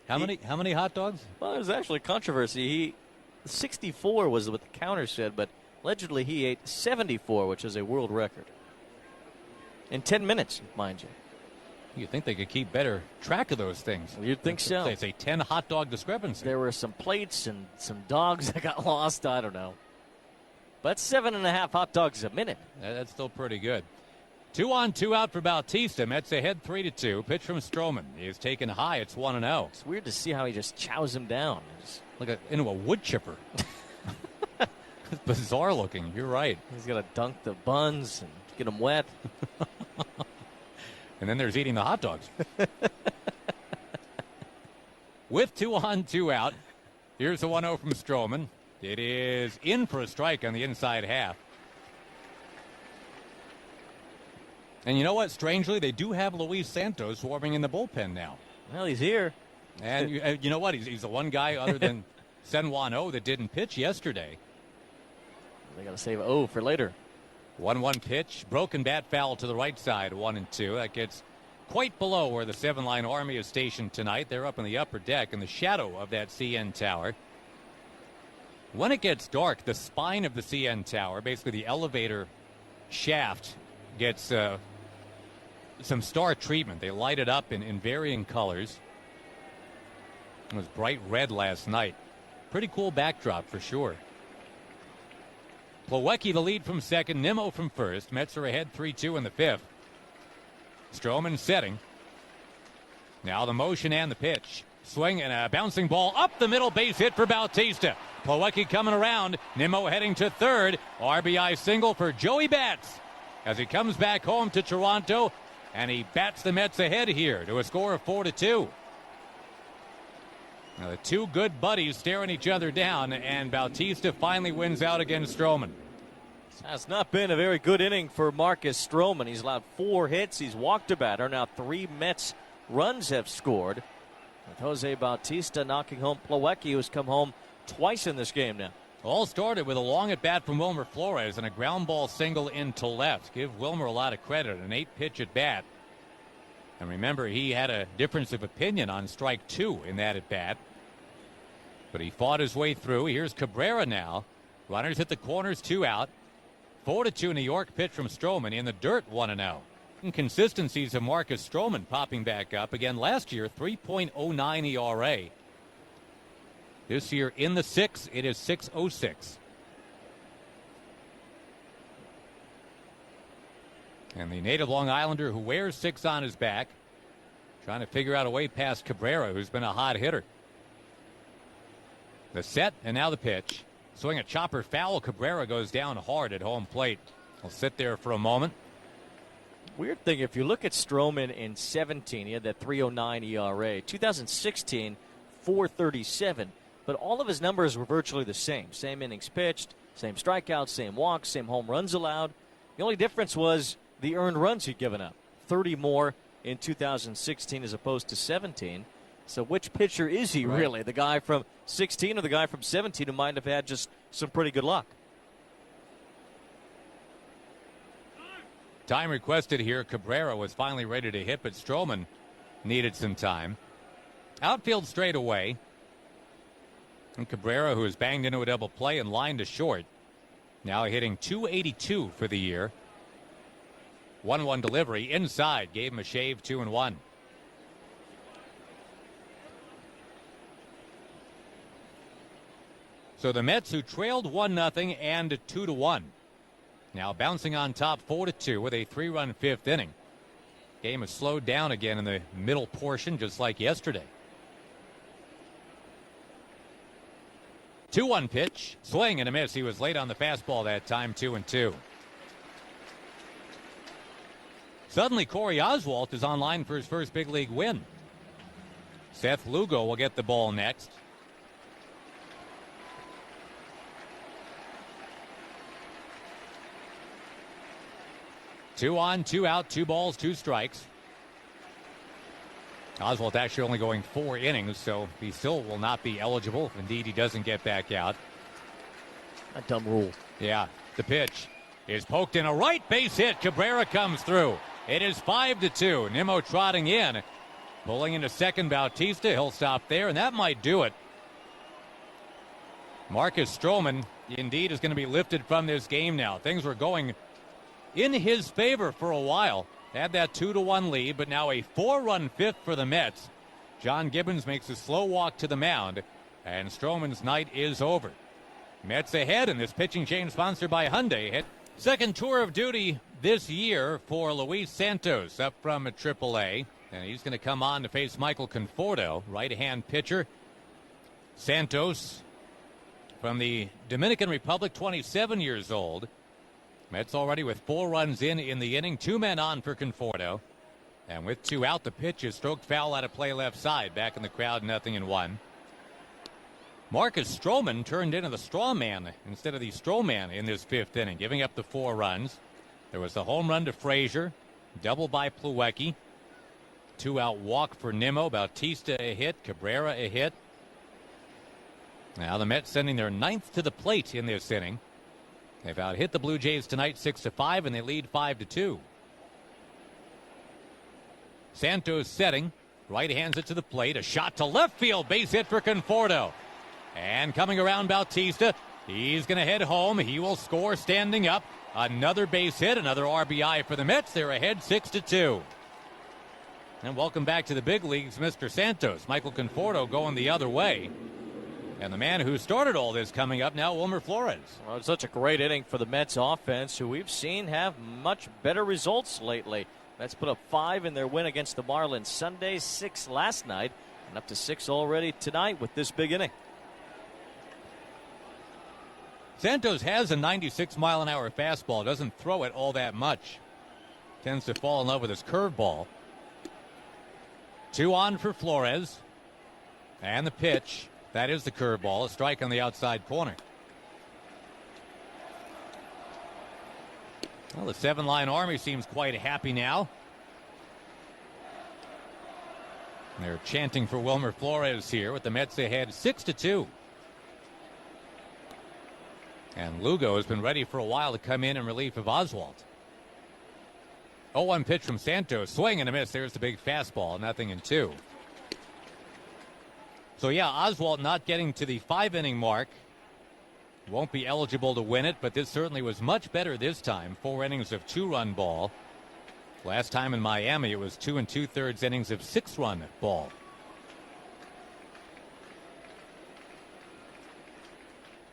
How many hot dogs? Well, there's actually controversy. 64 was what the counter said, but allegedly he ate 74, which is a world record. In 10 minutes, mind you. You'd think they could keep better track of those things. Well, you'd think so. It's a 10 hot dog discrepancy. There were some plates and some dogs that got lost. I don't know. But 7.5 hot dogs a minute. That's still pretty good. 2 on, 2 out for Bautista. Mets ahead 3-2. Pitch from Stroman. He is taken high. It's 1-0. It's weird to see how he just chows him down. Like into a wood chipper. It's bizarre looking. You're right. He's got to dunk the buns and get them wet. And then there's eating the hot dogs. With 2 on, 2 out. Here's the 1-0 from Stroman. It is in for a strike on the inside half. And you know what? Strangely, they do have Luis Santos warming in the bullpen now. Well, he's here. And you know what? He's the one guy other than Senwano that didn't pitch yesterday. They got to save O for later. 1-1 pitch. Broken bat foul to the right side. 1-2. That gets quite below where the 7-line Army is stationed tonight. They're up in the upper deck in the shadow of that CN tower. When it gets dark, the spine of the CN tower, basically the elevator shaft, gets some star treatment. They light it up in varying colors. It was bright red last night. Pretty cool backdrop for sure. Plawecki the lead from second, Nimmo from first. Mets are ahead 3-2 in the 5th. Stroman setting. Now the motion and the pitch. Swing and a bouncing ball up the middle, base hit for Bautista. Plawecki coming around. Nimmo heading to third. RBI single for Joey Bats as he comes back home to Toronto, and he bats the Mets ahead here to a score of 4-2. Now the two good buddies staring each other down, and Bautista finally wins out against Stroman. Has not been a very good inning for Marcus Stroman. He's allowed 4 hits. He's walked a batter. Now 3 Mets runs have scored, with Jose Bautista knocking home Plawecki, who's come home twice in this game now. All started with a long at bat from Wilmer Flores and a ground ball single into left. Give Wilmer a lot of credit, an 8-pitch at bat. And remember, he had a difference of opinion on strike 2 in that at bat. But he fought his way through. Here's Cabrera now. Runners hit the corners, 2 out. 4-2 New York pitch from Stroman. In the dirt, 1-0. Inconsistencies of Marcus Stroman popping back up. Again, last year, 3.09 ERA. This year in the 6, it is 6.06. And the native Long Islander who wears 6 on his back, trying to figure out a way past Cabrera, who's been a hot hitter. The set, and now the pitch. Swing a chopper foul. Cabrera goes down hard at home plate. He'll sit there for a moment. Weird thing, if you look at Stroman in 17, he had that 3.09 ERA. 2016, 4.37. But all of his numbers were virtually the same. Same innings pitched, same strikeouts, same walks, same home runs allowed. The only difference was the earned runs he'd given up. 30 more in 2016 as opposed to 17. So which pitcher is he really? The guy from 16 or the guy from 17 who might have had just some pretty good luck? Time requested here. Cabrera was finally ready to hit, but Stroman needed some time. Outfield straight away. And Cabrera, who has banged into a double play and lined to short, now hitting .282 for the year. 1-1 delivery inside, gave him a shave, 2-1. So the Mets, who trailed 1-0 and 2-1, now bouncing on top 4-2 with a 3-run 5th inning. Game has slowed down again in the middle portion, just like yesterday. 2-1 pitch, swing and a miss. He was late on the fastball that time, 2-2. Suddenly, Corey Oswalt is on line for his first big league win. Seth Lugo will get the ball next. Two on, 2 out, 2 balls, 2 strikes. Oswalt actually only going 4 innings, so he still will not be eligible if indeed he doesn't get back out. A dumb rule. Yeah, the pitch is poked in a right base hit. Cabrera comes through. It is 5-2. Nimmo trotting in. Pulling into second, Bautista. He'll stop there, and that might do it. Marcus Stroman indeed is going to be lifted from this game now. Things were going in his favor for a while. Had that 2-1 lead, but now a 4-run 5th for the Mets. John Gibbons makes a slow walk to the mound, and Stroman's night is over. Mets ahead in this pitching change sponsored by Hyundai. Second tour of duty this year for Luis Santos up from AAA, and he's going to come on to face Michael Conforto, right-hand pitcher. Santos from the Dominican Republic, 27 years old. Mets already with 4 runs in the inning. 2 men on for Conforto. And with 2 out, the pitch is stroked foul out of play left side. Back in the crowd, 0-1. Marcus Stroman turned into the straw man instead of the Stroman in this 5th inning, giving up the 4 runs. There was the home run to Frazier, double by Plawecki, 2-out walk for Nimmo. Bautista a hit, Cabrera a hit. Now the Mets sending their 9th to the plate in this inning. They've out-hit the Blue Jays tonight 6-5, and they lead 5-2. Santos setting, right hands it to the plate. A shot to left field, base hit for Conforto. And coming around Bautista, he's going to head home. He will score standing up. Another base hit, another RBI for the Mets. They're ahead 6-2. And welcome back to the big leagues, Mr. Santos. Michael Conforto going the other way. And the man who started all this coming up now, Wilmer Flores. Well, it's such a great inning for the Mets offense, who we've seen have much better results lately. Mets put up 5 in their win against the Marlins Sunday, 6 last night, and up to 6 already tonight with this big inning. Santos has a 96-mile-an-hour fastball. Doesn't throw it all that much. Tends to fall in love with his curveball. 2 on for Flores. And the pitch. That is the curveball. A strike on the outside corner. Well, the 7-line army seems quite happy now. They're chanting for Wilmer Flores here with the Mets ahead 6-2. And Lugo has been ready for a while to come in relief of Oswalt. 0-1 pitch from Santos. Swing and a miss. There's the big fastball. 0-2. So, yeah, Oswalt not getting to the 5-inning mark. Won't be eligible to win it, but this certainly was much better this time. 4 innings of 2-run ball. Last time in Miami, it was 2 2/3 innings of 6-run ball.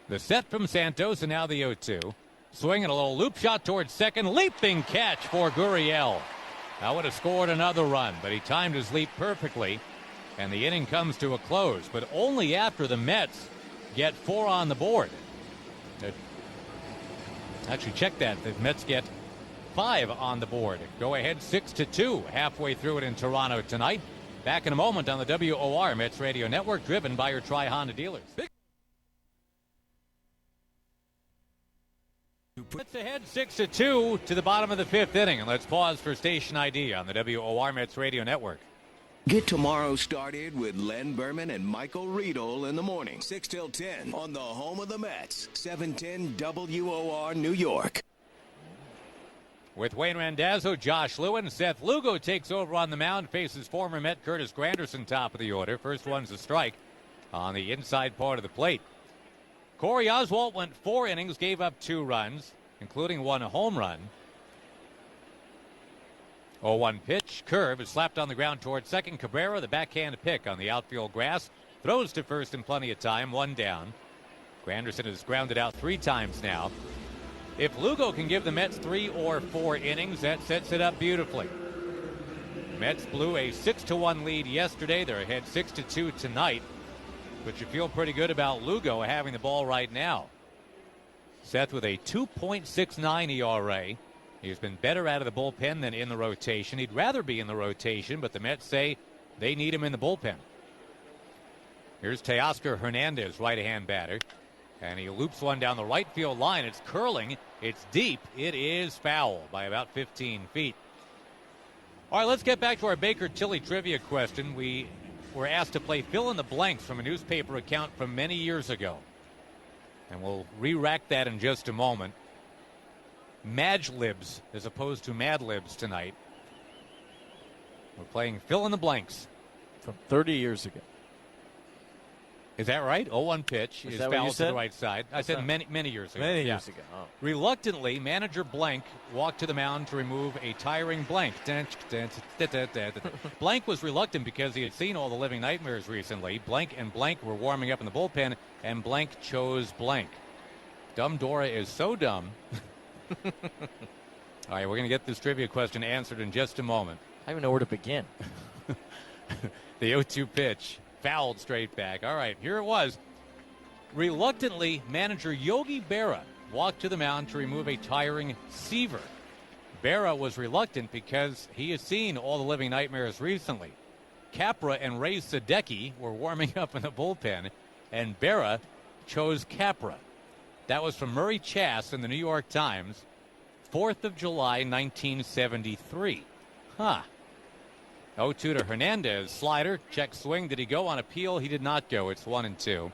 The set from Santos, and now the 0-2. Swinging a little loop shot towards second. Leaping catch for Gurriel. That would have scored another run, but he timed his leap perfectly. And the inning comes to a close, but only after the Mets get 4 on the board. Actually, check that. The Mets get 5 on the board. Go ahead 6-2 halfway through it in Toronto tonight. Back in a moment on the WOR Mets Radio Network, driven by your Tri-Honda dealers. Mets ahead 6-2 to the bottom of the 5th inning. And let's pause for station ID on the WOR Mets Radio Network. Get tomorrow started with Len Berman and Michael Riedel in the morning, 6 till 10 on the home of the Mets, 710 WOR New York. With Wayne Randazzo, Josh Lewin, Seth Lugo takes over on the mound, faces former Met Curtis Granderson top of the order. First one's a strike on the inside part of the plate. Corey Oswalt went 4 innings, gave up 2 runs, including 1 home run. 0-1 pitch. Curve is slapped on the ground towards second. Cabrera, the backhand pick on the outfield grass. Throws to first in plenty of time. 1 down. Granderson has grounded out 3 times now. If Lugo can give the Mets 3 or 4 innings, that sets it up beautifully. Mets blew a 6-1 lead yesterday. They're ahead 6-2 tonight. But you feel pretty good about Lugo having the ball right now. Seth with a 2.69 ERA. He's been better out of the bullpen than in the rotation. He'd rather be in the rotation, but the Mets say they need him in the bullpen. Here's Teoscar Hernandez, right-hand batter. And he loops one down the right field line. It's curling. It's deep. It is foul by about 15 feet. All right, let's get back to our Baker Tilly trivia question. We were asked to play fill in the blanks from a newspaper account from many years ago. And we'll re-rack that in just a moment. Madge Libs as opposed to Mad Libs tonight. We're playing fill in the blanks. From 30 years ago. Is that right? 0-1 pitch is foul to the right side. I said many years ago. Many years ago. Oh. Reluctantly, manager Blank walked to the mound to remove a tiring Blank. Blank was reluctant because he had seen all the living nightmares recently. Blank and Blank were warming up in the bullpen, and Blank chose Blank. Dumb Dora is so dumb. All right, we're going to get this trivia question answered in just a moment. I don't even know where to begin. The 0-2 pitch. Fouled straight back. All right, here it was. Reluctantly, manager Yogi Berra walked to the mound to remove a tiring Seaver. Berra was reluctant because he has seen all the living nightmares recently. Capra and Reyes Sadecki were warming up in the bullpen, and Berra chose Capra. That was from Murray Chass in the New York Times, 4th of July, 1973. Huh. 0-2 to Hernandez. Slider, check swing. Did he go on appeal? He did not go. It's 1-2.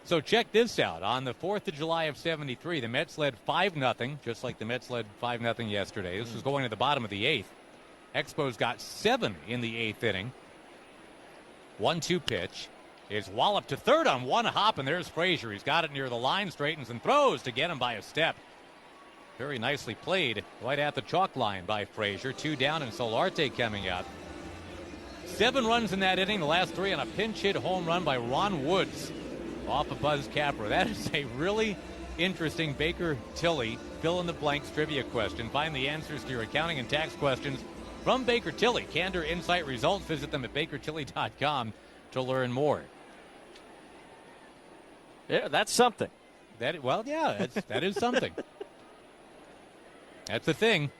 So check this out. On the 4th of July of 73, the Mets led 5-0, just like the Mets led 5-0 yesterday. This was going to the bottom of the 8th. Expos got 7 in the 8th inning. 1-2 pitch is walloped to third on one hop, and there's Frazier. He's got it near the line, straightens and throws to get him by a step. Very nicely played right at the chalk line by Frazier. 2 down and Solarte coming up. 7 runs in that inning, the last 3 on a pinch hit home run by Ron Woods off of Buzz Capra. That is a really interesting Baker Tilly fill-in-the-blanks trivia question. Find the answers to your accounting and tax questions from Baker Tilly. Candor Insight results. Visit them at bakertilly.com to learn more. Yeah, that's something. That is something. That's the thing.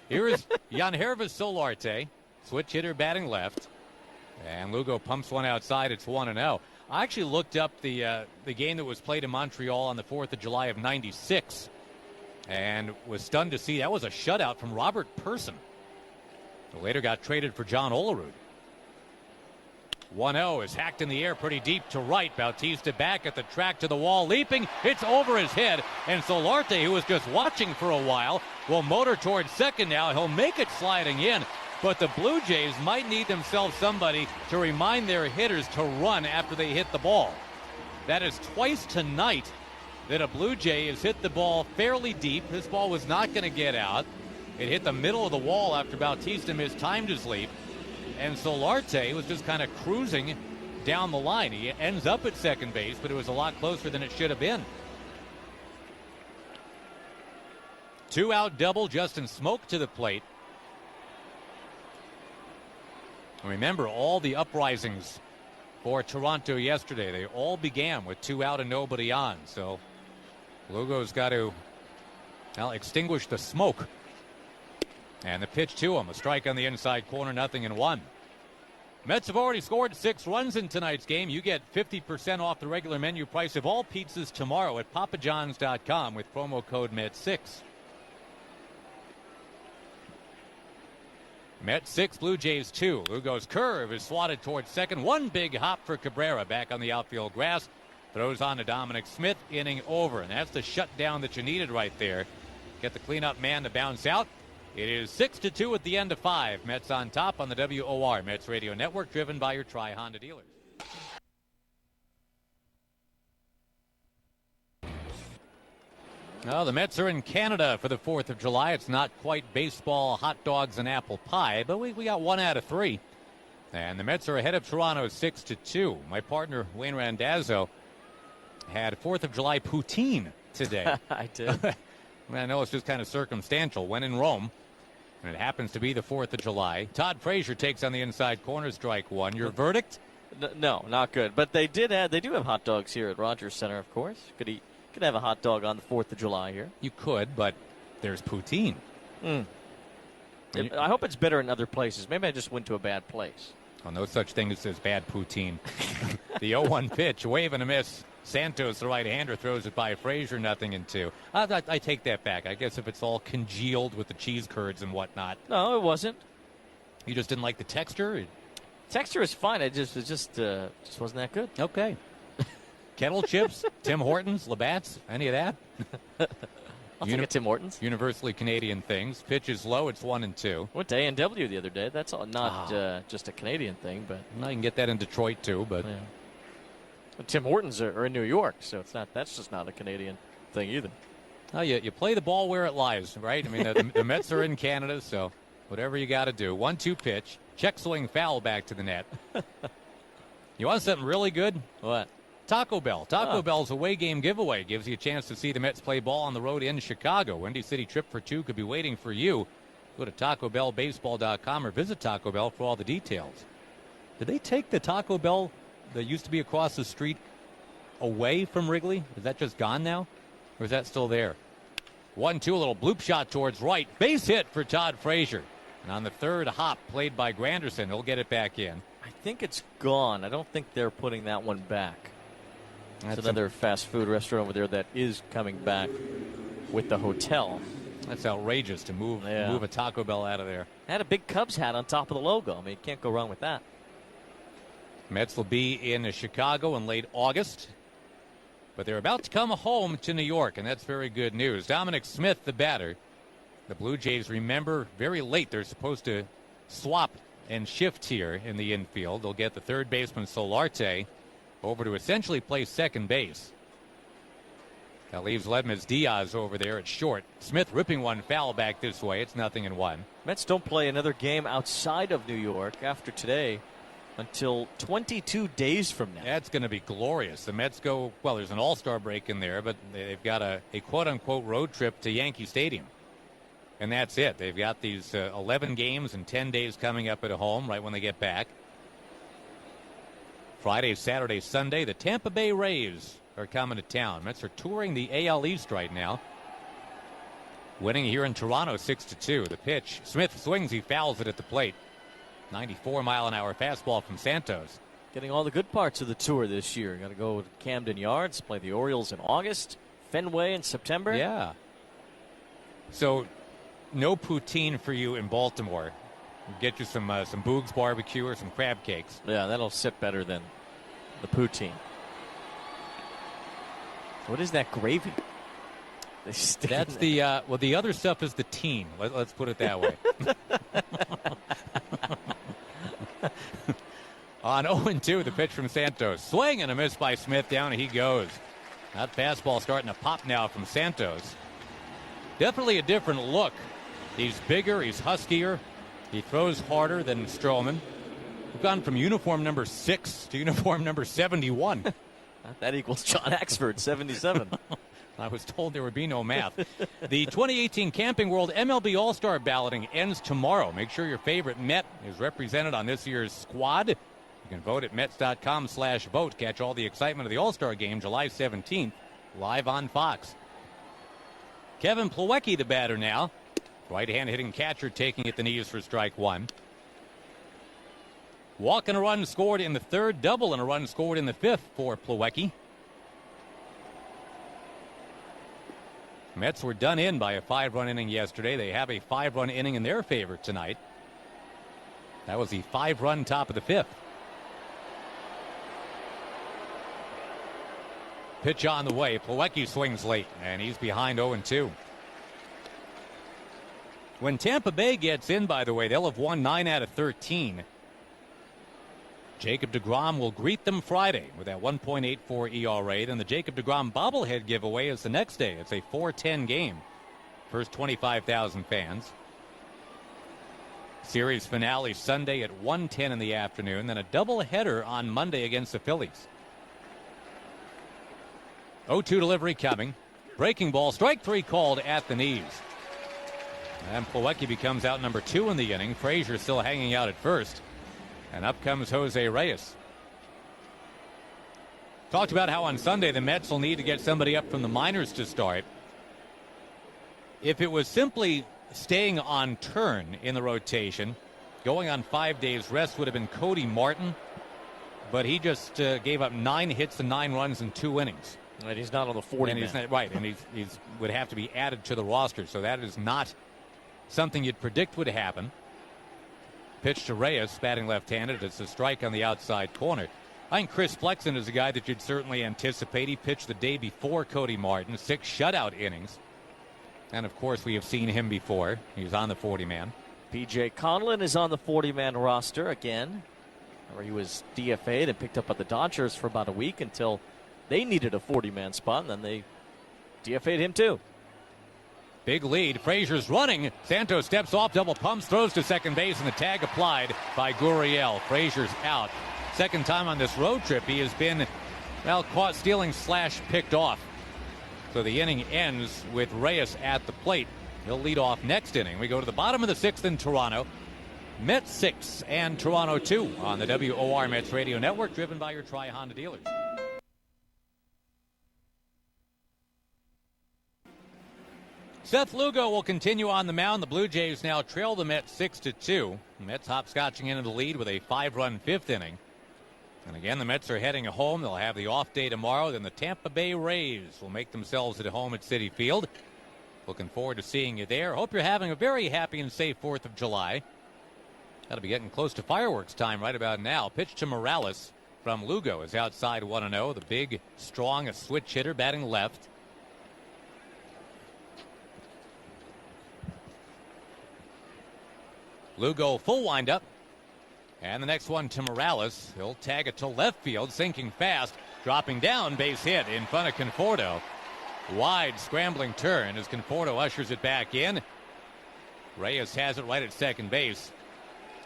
Here is Yangervis Solarte, switch hitter batting left. And Lugo pumps one outside. It's 1-0. I actually looked up the game that was played in Montreal on the 4th of July of '96 and was stunned to see that was a shutout from Robert Persson, who later got traded for John Olerud. 1-0 is hacked in the air pretty deep to right. Bautista back at the track to the wall, leaping. It's over his head. And Solarte, who was just watching for a while, will motor towards second now. He'll make it sliding in. But the Blue Jays might need themselves somebody to remind their hitters to run after they hit the ball. That is twice tonight that a Blue Jay has hit the ball fairly deep. This ball was not going to get out. It hit the middle of the wall after Bautista mistimed his leap. And Solarte was just kind of cruising down the line. He ends up at second base, but it was a lot closer than it should have been. 2-out double, Justin Smoak to the plate. Remember all the uprisings for Toronto yesterday. They all began with 2 out and nobody on. So Lugo's got to extinguish the smoke. And the pitch to him, a strike on the inside corner, 0-1. Mets have already scored 6 runs in tonight's game. You get 50% off the regular menu price of all pizzas tomorrow at papajohns.com with promo code MET6. Mets 6, Blue Jays 2. Lugo's curve is swatted towards second. One big hop for Cabrera back on the outfield grass. Throws on to Dominic Smith, inning over. And that's the shutdown that you needed right there. Get the cleanup man to bounce out. It is 6-2 at the end of 5. Mets on top on the WOR Mets Radio Network, driven by your Tri-Honda dealers. Well, the Mets are in Canada for the 4th of July. It's not quite baseball, hot dogs, and apple pie, but we got 1 out of 3. And the Mets are ahead of Toronto 6-2. My partner, Wayne Randazzo, had 4th of July poutine today. I did. I know it's just kind of circumstantial. When in Rome, and it happens to be the 4th of July. Todd Frazier takes on the inside corner, strike 1. Your verdict? No, not good. But they do have hot dogs here at Rogers Center, of course. Could have a hot dog on the 4th of July here. You could, but there's poutine. I hope it's better in other places. Maybe I just went to a bad place. Oh, no such thing as bad poutine. The 0-1 pitch, wave and a miss. Santos, the right-hander, throws it by Frazier, 0-2. I take that back. I guess if it's all congealed with the cheese curds and whatnot. No, it wasn't. You just didn't like the texture? Texture is fine. It just wasn't that good. Okay. Kettle chips, Tim Hortons, Labatt's, any of that? I'll take a Tim Hortons. Universally Canadian things. Pitch is low. It's 1-2. Went to A&W the other day. That's all, not just a Canadian thing, but I can get that in Detroit too. But yeah. Tim Hortons are in New York, so it's not. That's just not a Canadian thing either. Oh, you play the ball where it lies, right? I mean, the Mets are in Canada, so whatever you got to do. 1-2 pitch, check swing foul back to the net. You want something really good? What? Taco Bell. Taco Bell's away game giveaway gives you a chance to see the Mets play ball on the road in Chicago. Windy City trip for 2 could be waiting for you. Go to TacoBellBaseball.com or visit Taco Bell for all the details. Did they take the Taco Bell that used to be across the street away from Wrigley? Is that just gone now? Or is that still there? 1-2, a little bloop shot towards right. Base hit for Todd Frazier. And on the third hop played by Granderson, he'll get it back in. I think it's gone. I don't think they're putting that one back. That's another fast food restaurant over there that is coming back with the hotel. That's outrageous to move a Taco Bell out of there. It had a big Cubs hat on top of the logo. I mean, you can't go wrong with that. Mets will be in Chicago in late August, but they're about to come home to New York, and that's very good news. Dominic Smith, the batter. The Blue Jays, remember, very late. They're supposed to swap and shift here in the infield. They'll get the third baseman, Solarte, over to essentially play second base. That leaves Ledmus Diaz over there at short. Smith ripping one foul back this way. It's 0-1. Mets don't play another game outside of New York after today until 22 days from now. That's going to be glorious. The Mets go, well, there's an all-star break in there, but they've got a quote-unquote road trip to Yankee Stadium. And that's it. They've got these 11 games and 10 days coming up at home right when they get back. Friday, Saturday, Sunday, the Tampa Bay Rays are coming to town. Mets are touring the AL East right now. Winning here in Toronto 6-2. The pitch. Smith swings. He fouls it at the plate. 94-mile-an-hour fastball from Santos. Getting all the good parts of the tour this year. Got to go to Camden Yards, play the Orioles in August, Fenway in September. Yeah. So, no poutine for you in Baltimore. Get you some Boog's barbecue or some crab cakes. Yeah, that'll sit better than the poutine. What is that gravy? That's the the other stuff is the teen. Let's put it that way. On 0-2, the pitch from Santos. Swing and a miss by Smith. Down he goes. That fastball starting to pop now from Santos. Definitely a different look. He's bigger. He's huskier. He throws harder than Stroman. We've gone from uniform number 6 to uniform number 71. That equals John Axford, 77. I was told there would be no math. The 2018 Camping World MLB All-Star balloting ends tomorrow. Make sure your favorite Met is represented on this year's squad. You can vote at Mets.com/vote. Catch all the excitement of the All-Star game July 17th, live on Fox. Kevin Plawecki, the batter now. Right-hand hitting catcher taking at the knees for strike one. Walk and a run scored in the third, double and a run scored in the fifth for Plawecki. Mets were done in by a 5-run inning yesterday. They have a 5-run inning in their favor tonight. That was the 5-run top of the fifth. Pitch on the way. Plawecki swings late, and he's behind 0-2. When Tampa Bay gets in, by the way, they'll have won 9 out of 13. Jacob deGrom will greet them Friday with that 1.84 ERA. Then the Jacob deGrom bobblehead giveaway is the next day. It's a 4-10 game. First 25,000 fans. Series finale Sunday at 1:10 in the afternoon. Then a doubleheader on Monday against the Phillies. 0-2 delivery coming. Breaking ball. Strike 3 called at the knees. And Plawecki becomes out number 2 in the inning. Frazier still hanging out at first. And up comes Jose Reyes. Talked about how on Sunday the Mets will need to get somebody up from the minors to start. If it was simply staying on turn in the rotation, going on 5 days rest would have been Cody Martin. But he just gave up 9 hits and 9 runs in 2 innings. Right, he's not on the 40 and man. Right, and he's would have to be added to the roster. So that is not something you'd predict would happen. Pitch to Reyes, batting left-handed. It's a strike on the outside corner. I think Chris Flexen is a guy that you'd certainly anticipate. He pitched the day before Cody Martin, 6 shutout innings. And, of course, we have seen him before. He was on the 40-man. P.J. Conlon is on the 40-man roster again, where he was DFA'd and picked up by the Dodgers for about a week until they needed a 40-man spot, and then they DFA'd him too. Big lead. Frazier's running. Santos steps off, double pumps, throws to second base, and the tag applied by Gurriel. Frazier's out. Second time on this road trip he has been, well, caught stealing / picked off. So the inning ends with Reyes at the plate. He'll lead off next inning. We go to the bottom of the 6th in Toronto. Mets 6 and Toronto 2 on the WOR Mets Radio Network, driven by your Tri-Honda dealers. Seth Lugo will continue on the mound. The Blue Jays now trail the Mets 6-2. Mets hopscotching into the lead with a 5-run 5th inning. And again, the Mets are heading home. They'll have the off day tomorrow. Then the Tampa Bay Rays will make themselves at home at Citi Field. Looking forward to seeing you there. Hope you're having a very happy and safe 4th of July. Got to be getting close to fireworks time right about now. Pitch to Morales from Lugo is outside 1-0. The big, strong, switch hitter batting left. Lugo full windup. And the next one to Morales. He'll tag it to left field, sinking fast, dropping down, base hit in front of Conforto. Wide scrambling turn as Conforto ushers it back in. Reyes has it right at second base.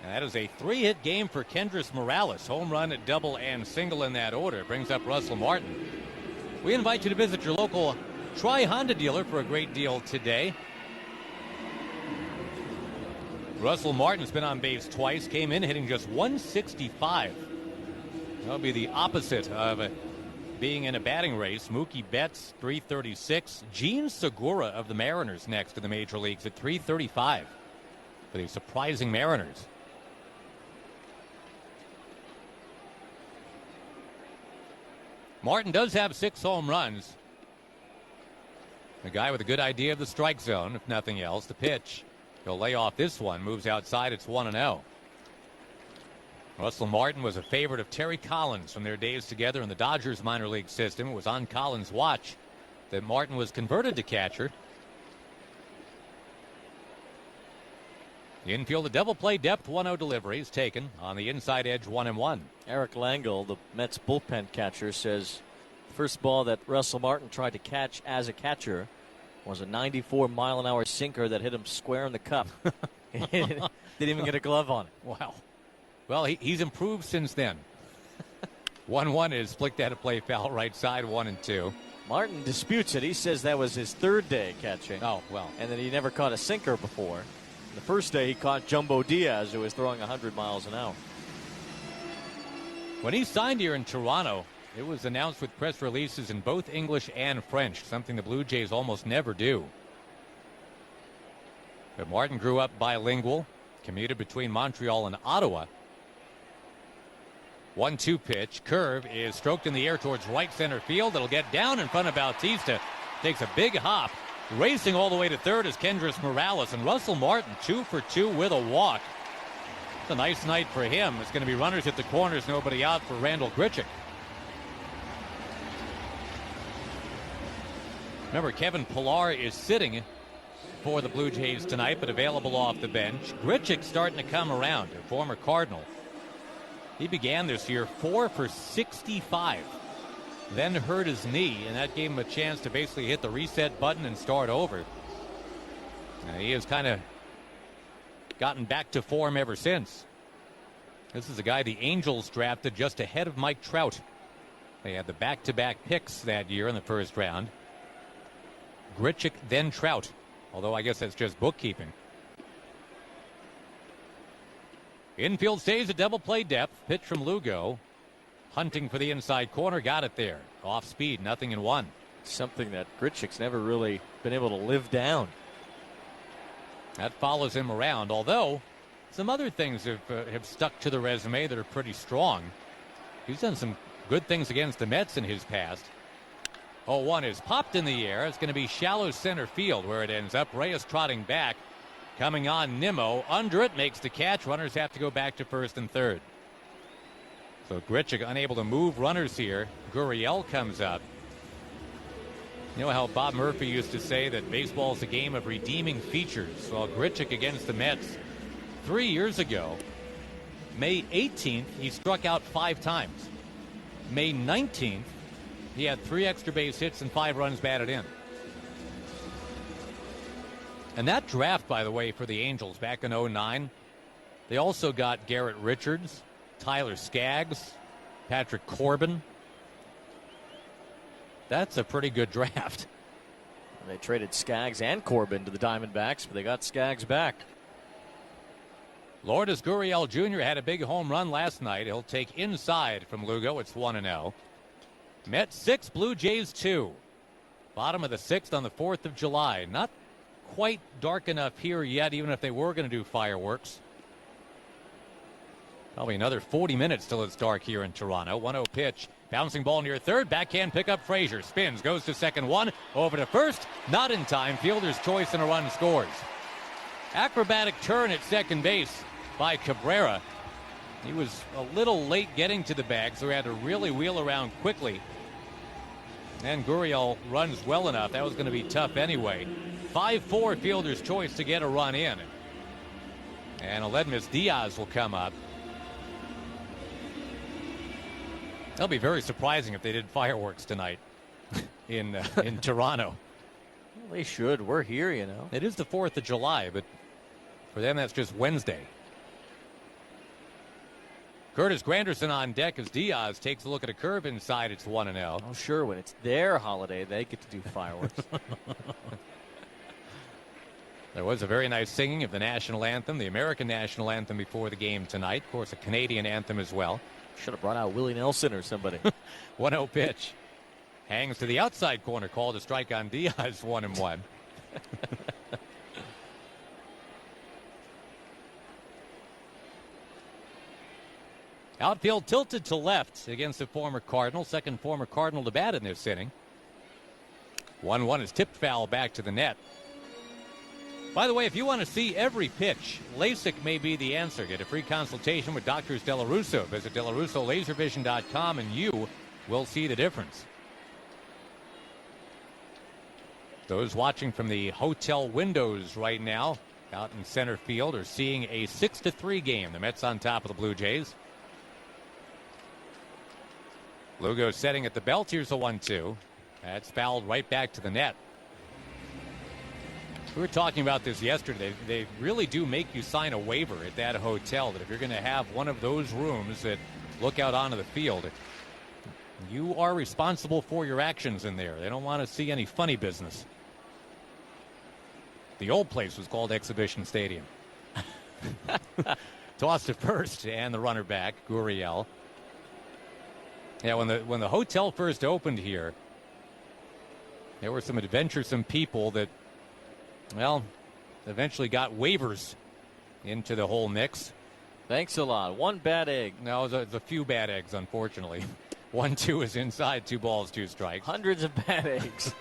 And that is a 3-hit game for Kendrys Morales. Home run, double, and single in that order. Brings up Russell Martin. We invite you to visit your local Tri-Honda dealer for a great deal today. Russell Martin's been on base twice, came in hitting just 165. That'll be the opposite of being in a batting race. Mookie Betts, 336. Gene Segura of the Mariners next to the major leagues at 335 for the surprising Mariners. Martin does have 6 home runs. A guy with a good idea of the strike zone, if nothing else. The pitch. He'll lay off this one. Moves outside. It's 1-0. Russell Martin was a favorite of Terry Collins from their days together in the Dodgers minor league system. It was on Collins' watch that Martin was converted to catcher. The infield, a double play depth 1-0 delivery is taken on the inside edge 1-1. Eric Langle, the Mets bullpen catcher, says the first ball that Russell Martin tried to catch as a catcher was a 94-mile-an-hour sinker that hit him square in the cup. Didn't even get a glove on it. Wow. Well, he's improved since then. 1-1 is flicked out of play, foul right side, 1-2. Martin disputes it. He says that was his third day catching. Oh, well. And that he never caught a sinker before. The first day he caught Jumbo Diaz, who was throwing 100 miles an hour. When he signed here in Toronto, it was announced with press releases in both English and French, something the Blue Jays almost never do. But Martin grew up bilingual, commuted between Montreal and Ottawa. 1-2 pitch. Curve is stroked in the air towards right center field. It'll get down in front of Bautista. Takes a big hop. Racing all the way to third is Kendrys Morales. And Russell Martin 2 for 2 with a walk. It's a nice night for him. It's going to be runners at the corners, nobody out for Randall Grichuk. Remember, Kevin Pillar is sitting for the Blue Jays tonight, but available off the bench. Grichuk starting to come around, a former Cardinal. He began this year 4 for 65, then hurt his knee, and that gave him a chance to basically hit the reset button and start over. And he has kind of gotten back to form ever since. This is a guy the Angels drafted just ahead of Mike Trout. They had the back-to-back picks that year in the first round. Grichuk, then Trout, although I guess that's just bookkeeping. Infield stays at double play depth. Pitch from Lugo. Hunting for the inside corner. Got it there. Off speed. Nothing in 1. Something that Grichuk's never really been able to live down. That follows him around. Although some other things have stuck to the resume that are pretty strong. He's done some good things against the Mets in his past. 0-1 is popped in the air. It's going to be shallow center field where it ends up. Reyes trotting back. Coming on Nimmo, under it, makes the catch. Runners have to go back to first and third. So Grichuk unable to move runners here. Gurriel comes up. You know how Bob Murphy used to say that baseball is a game of redeeming features? Well, Grichuk against the Mets 3 years ago, May 18th, he struck out 5 times. May 19th, he had 3 extra base hits and 5 runs batted in. And that draft, by the way, for the Angels back in 2009, they also got Garrett Richards, Tyler Skaggs, Patrick Corbin. That's a pretty good draft. They traded Skaggs and Corbin to the Diamondbacks, but they got Skaggs back. Lourdes Gurriel Jr. had a big home run last night. He'll take inside from Lugo. It's 1-0. Mets 6, Blue Jays 2. Bottom of the 6th on the 4th of July. Not quite dark enough here yet, even if they were going to do fireworks. Probably another 40 minutes till it's dark here in Toronto. 1-0 pitch. Bouncing ball near third. Backhand pickup. Frazier spins. Goes to second. 1. Over to first. Not in time. Fielder's choice and a run scores. Acrobatic turn at second base by Cabrera. He was a little late getting to the bag, so he had to really wheel around quickly. And Gurriel runs well enough. That was going to be tough anyway. 5-4 fielder's choice to get a run in. And Aledmus Diaz will come up. That'll be very surprising if they did fireworks tonight in Toronto. Well, they should. We're here, you know. It is the 4th of July, but for them that's just Wednesday. Curtis Granderson on deck as Diaz takes a look at a curve inside. It's 1-0. Oh, sure. When it's their holiday, they get to do fireworks. There was a very nice singing of the national anthem, the American national anthem before the game tonight. Of course, a Canadian anthem as well. Should have brought out Willie Nelson or somebody. 1-0 pitch. Hangs to the outside corner. Call to strike on Diaz. 1-1. Outfield tilted to left against the former Cardinal. Second former Cardinal to bat in this inning. 1-1 is tipped foul back to the net. By the way, if you want to see every pitch, LASIK may be the answer. Get a free consultation with Doctors De La Russo. Visit DelaRussoLaserVision.com and you will see the difference. Those watching from the hotel windows right now out in center field are seeing a 6-3 game. The Mets on top of the Blue Jays. Lugo setting at the belt. Here's a 1-2. That's fouled right back to the net. We were talking about this yesterday. They really do make you sign a waiver at that hotel that if you're going to have one of those rooms that look out onto the field, you are responsible for your actions in there. They don't want to see any funny business. The old place was called Exhibition Stadium. Tossed to first and the runner back, Gurriel. Yeah, when the hotel first opened here, there were some adventuresome people that, well, eventually got waivers into the whole mix. Thanks a lot. One bad egg. No, there's a few bad eggs, unfortunately. 1-2 is inside, 2 balls, 2 strikes. Hundreds of bad eggs.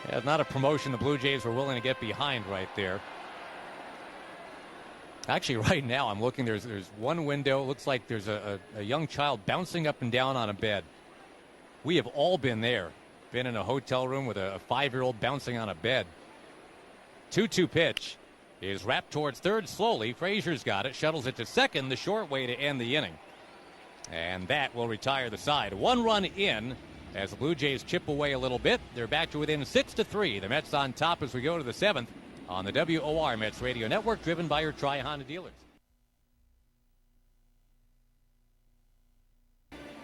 Yeah, not a promotion the Blue Jays were willing to get behind right there. Actually, right now I'm looking. There's one window. It looks like there's a young child bouncing up and down on a bed. We have all been there. Been in a hotel room with a 5-year-old bouncing on a bed. 2-2 pitch is wrapped towards third slowly. Frazier's got it. Shuttles it to second. The short way to end the inning. And that will retire the side. 1 run in as the Blue Jays chip away a little bit. They're back to within 6-3. The Mets on top as we go to the 7th on the WOR Mets Radio Network, driven by your Tri-Honda dealers.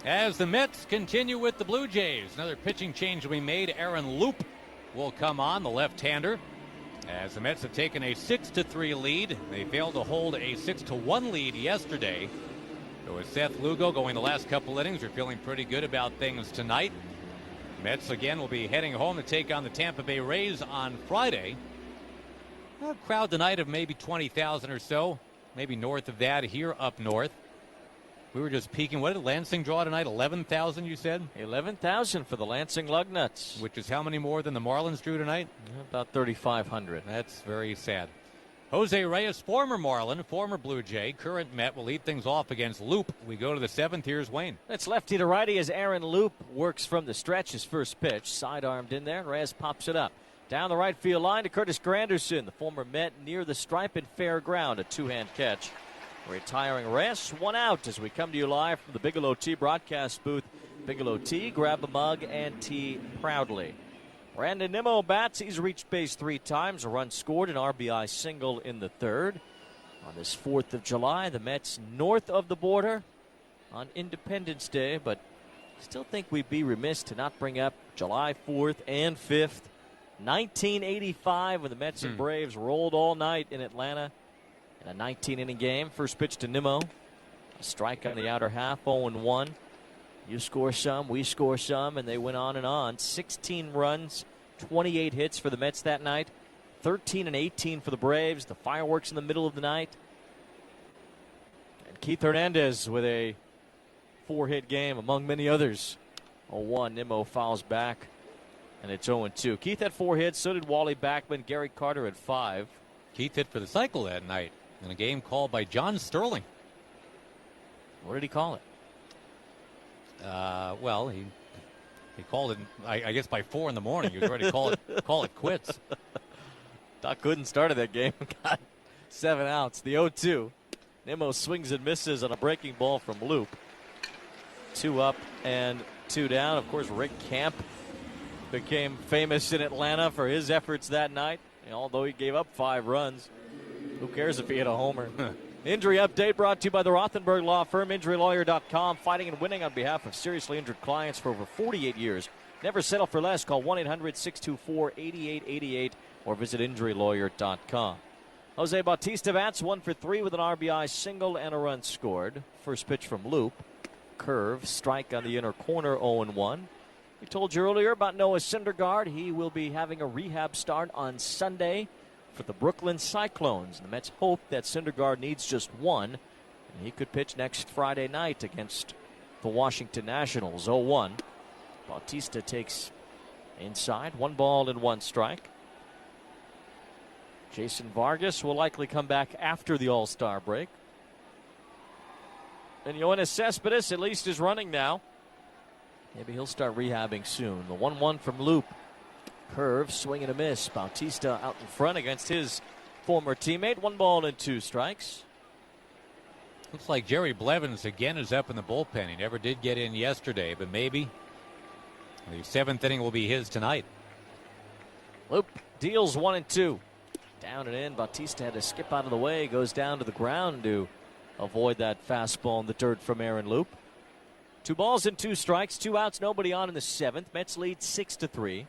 As the Mets continue with the Blue Jays, another pitching change will be made. Aaron Loop will come on, the left-hander. As the Mets have taken a 6-3 lead, they failed to hold a 6-1 lead yesterday. So with Seth Lugo going the last couple innings, we're feeling pretty good about things tonight. Mets again will be heading home to take on the Tampa Bay Rays on Friday. A crowd tonight of maybe 20,000 or so, maybe north of that here up north. We were just peeking. What did Lansing draw tonight? 11,000, you said? 11,000 for the Lansing Lugnuts. Which is how many more than the Marlins drew tonight? About 3,500. That's very sad. Jose Reyes, former Marlin, former Blue Jay, current Met, will lead things off against Loop. We go to the 7th. Here's Wayne. It's lefty to righty as Aaron Loop works from the stretch. His first pitch, sidearmed in there. Reyes pops it up. Down the right field line to Curtis Granderson, the former Met, near the stripe and fair ground. A two-hand catch. Retiring Reyes, 1 out as we come to you live from the Bigelow Tea broadcast booth. Bigelow Tea, grab a mug and tea proudly. Brandon Nimmo bats. He's reached base 3 times. A run scored, an RBI single in the 3rd. On this 4th of July, the Mets north of the border on Independence Day, but still think we'd be remiss to not bring up July 4th and 5th, 1985, when the Mets and Braves rolled all night in Atlanta. A 19-inning game. First pitch to Nimmo. A strike on the outer half, 0-1. You score some, we score some, and they went on and on. 16 runs, 28 hits for the Mets that night. 13 and 18 for the Braves. The fireworks in the middle of the night. And Keith Hernandez with a 4-hit game, among many others. 0-1. Nimmo fouls back, and it's 0-2. Keith had 4 hits. So did Wally Backman. Gary Carter had 5. Keith hit for the cycle that night in a game called by John Sterling. What did he call it? Well, he called it, I guess, by 4 in the morning. He was ready to call it quits. Doc Gooden started that game. Got 7 outs. The 0-2. Nimmo swings and misses on a breaking ball from Loop. 2 up and 2 down. Of course, Rick Camp became famous in Atlanta for his efforts that night. Although he gave up 5 runs. Who cares if he hit a homer? Injury update brought to you by the Rothenberg Law Firm, InjuryLawyer.com, fighting and winning on behalf of seriously injured clients for over 48 years. Never settle for less. Call 1-800-624-8888 or visit InjuryLawyer.com. Jose Bautista bats 1 for 3 with an RBI single and a run scored. First pitch from Loop. Curve, strike on the inner corner, 0-1. We told you earlier about Noah Syndergaard. He will be having a rehab start on Sunday for the Brooklyn Cyclones. The Mets hope that Syndergaard needs just 1. He could pitch next Friday night against the Washington Nationals. 0-1. Bautista takes inside. 1 ball and 1 strike. Jason Vargas will likely come back after the All-Star break. And Yoenis Cespedes at least is running now. Maybe he'll start rehabbing soon. The 1-1 from Loop. Curve, swing and a miss. Bautista out in front against his former teammate. 1 ball and 2 strikes. Looks like Jerry Blevins again is up in the bullpen. He never did get in yesterday, but maybe the 7th inning will be his tonight. Loop deals 1 and 2. Down and in. Bautista had to skip out of the way. Goes down to the ground to avoid that fastball in the dirt from Aaron Loop. 2 balls and 2 strikes. 2 outs, nobody on in the 7th. Mets lead 6-3.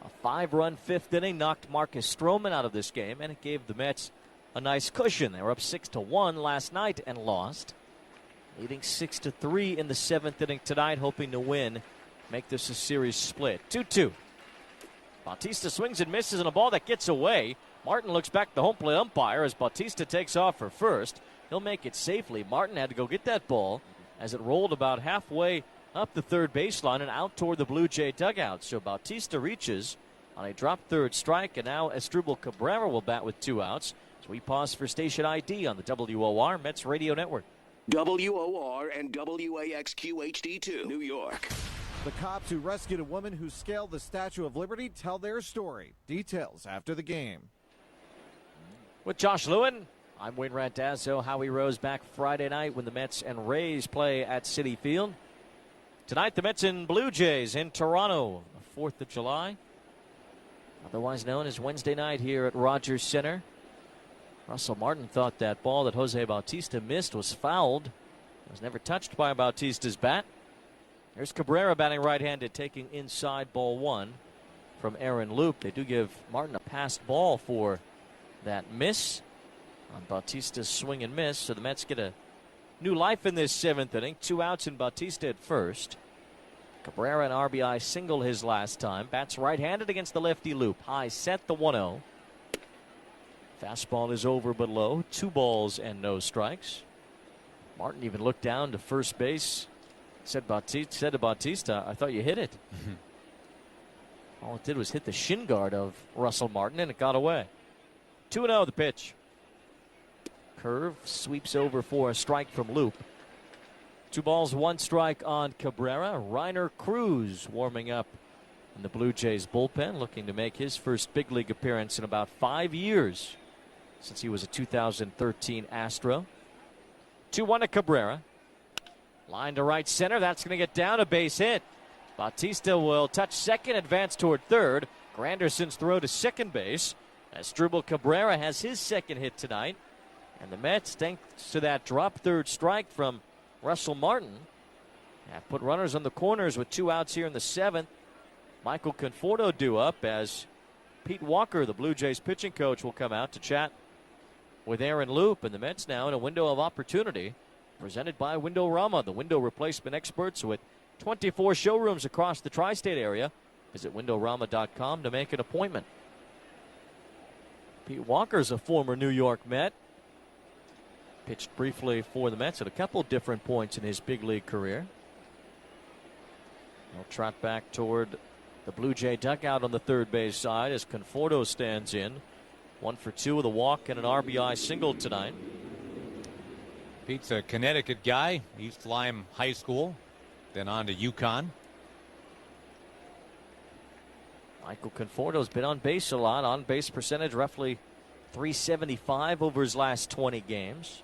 A 5-run 5th inning knocked Marcus Stroman out of this game, and it gave the Mets a nice cushion. They were up 6-1 last night and lost. Leading 6-3 in the 7th inning tonight, hoping to win. Make this a series split. 2-2. Bautista swings and misses on a ball that gets away. Martin looks back at the home plate umpire as Bautista takes off for first. He'll make it safely. Martin had to go get that ball as it rolled about halfway up the third baseline and out toward the Blue Jay dugout. So Bautista reaches on a drop third strike, and now Asdrubal Cabrera will bat with 2 outs. So we pause for station ID on the WOR Mets Radio Network. WOR and WAXQ HD2, New York. The cops who rescued a woman who scaled the Statue of Liberty tell their story. Details after the game. With Josh Lewin, I'm Wayne Randazzo. Howie Rose back Friday night when the Mets and Reyes play at Citi Field. Tonight, the Mets and Blue Jays in Toronto, the 4th of July. Otherwise known as Wednesday night here at Rogers Center. Russell Martin thought that ball that Jose Bautista missed was fouled. It was never touched by Bautista's bat. There's Cabrera batting right-handed, taking inside ball 1 from Aaron Loop. They do give Martin a passed ball for that miss on Bautista's swing and miss. So the Mets get a new life in this 7th inning. 2 outs and Bautista at first. Cabrera an RBI single his last time. Bats right-handed against the lefty Loop. High set, the 1-0. Fastball is over but low. 2 balls and no strikes. Martin even looked down to first base. Said to Bautista, I thought you hit it. All it did was hit the shin guard of Russell Martin, and it got away. 2-0 the pitch. Curve sweeps over for a strike from Loop. 2 balls, 1 strike on Cabrera. Reiner Cruz warming up in the Blue Jays bullpen, looking to make his first big league appearance in about 5 years since he was a 2013 Astro. 2-1 to Cabrera. Line to right center. That's going to get down, a base hit. Bautista will touch second, advance toward third. Granderson's throw to second base. Asdrubal Cabrera has his second hit tonight. And the Mets, thanks to that drop third strike from Russell Martin, have put runners on the corners with 2 outs here in the 7th. Michael Conforto due up as Pete Walker, the Blue Jays pitching coach, will come out to chat with Aaron Loop. And the Mets now in a window of opportunity presented by Windorama, the window replacement experts with 24 showrooms across the tri-state area. Visit Windorama.com to make an appointment. Pete Walker's a former New York Met. Pitched briefly for the Mets at a couple different points in his big league career. He'll trot back toward the Blue Jay dugout on the third base side as Conforto stands in. 1 for 2 with a walk and an RBI single tonight. Pete's a Connecticut guy, East Lyme High School, then on to UConn. Michael Conforto's been on base a lot. On base percentage roughly .375 over his last 20 games.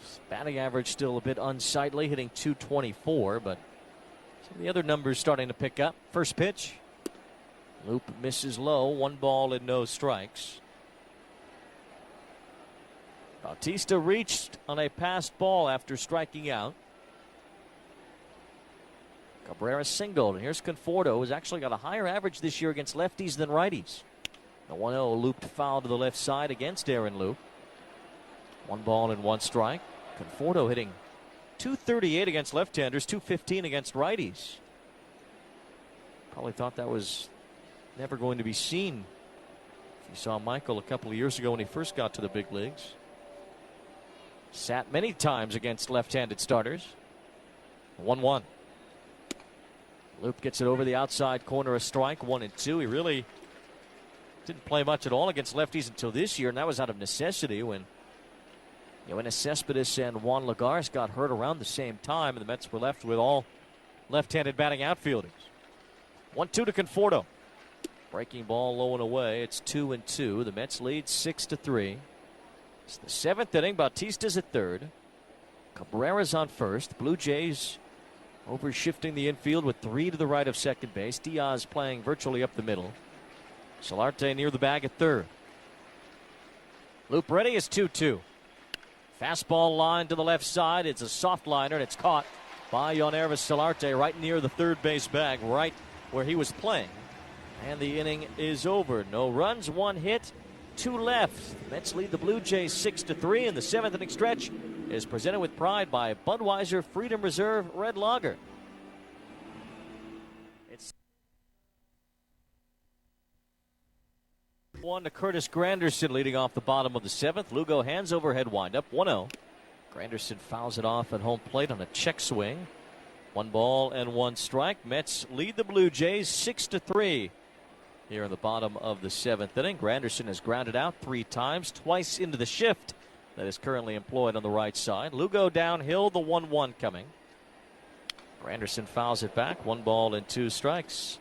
His batting average still a bit unsightly, hitting .224, but some of the other numbers starting to pick up. First pitch. Loop misses low. 1 ball and no strikes. Bautista reached on a passed ball after striking out. Cabrera singled, and here's Conforto, who's actually got a higher average this year against lefties than righties. The 1-0 looped foul to the left side against Aaron Loop. 1 ball and 1 strike. Conforto hitting .238 against left-handers, .215 against righties. Probably thought that was never going to be seen You saw Michael a couple of years ago when he first got to the big leagues. Sat many times against left-handed starters. 1-1. Loop gets it over the outside corner, a strike, 1-2. He really didn't play much at all against lefties until this year, and that was out of necessity when Yoenis Cespedes and Juan Lagares got hurt around the same time, and the Mets were left with all left-handed batting outfielders. 1-2 to Conforto. Breaking ball low and away. It's 2-2. The Mets lead 6-3. It's the seventh inning. Bautista's at third. Cabrera's on first. Blue Jays over shifting the infield with 3 to the right of second base. Diaz playing virtually up the middle. Solarte near the bag at third. Loop ready is 2-2. Fastball line to the left side. It's a soft liner, and it's caught by Yoenis Solarte right near the third base bag, right where he was playing. And the inning is over. No runs, 1 hit, 2 left. The Mets lead the Blue Jays 6-3, and the seventh inning stretch is presented with pride by Budweiser Freedom Reserve Red Lager. It's 1 to Curtis Granderson leading off the bottom of the seventh. Lugo hands overhead windup, 1-0. Granderson fouls it off at home plate on a check swing. 1 ball and 1 strike. Mets lead the Blue Jays 6-3 here in the bottom of the seventh inning. Granderson has grounded out 3 times, twice into the shift that is currently employed on the right side. Lugo downhill, the 1-1 coming. Granderson fouls it back. 1 ball and 2 strikes.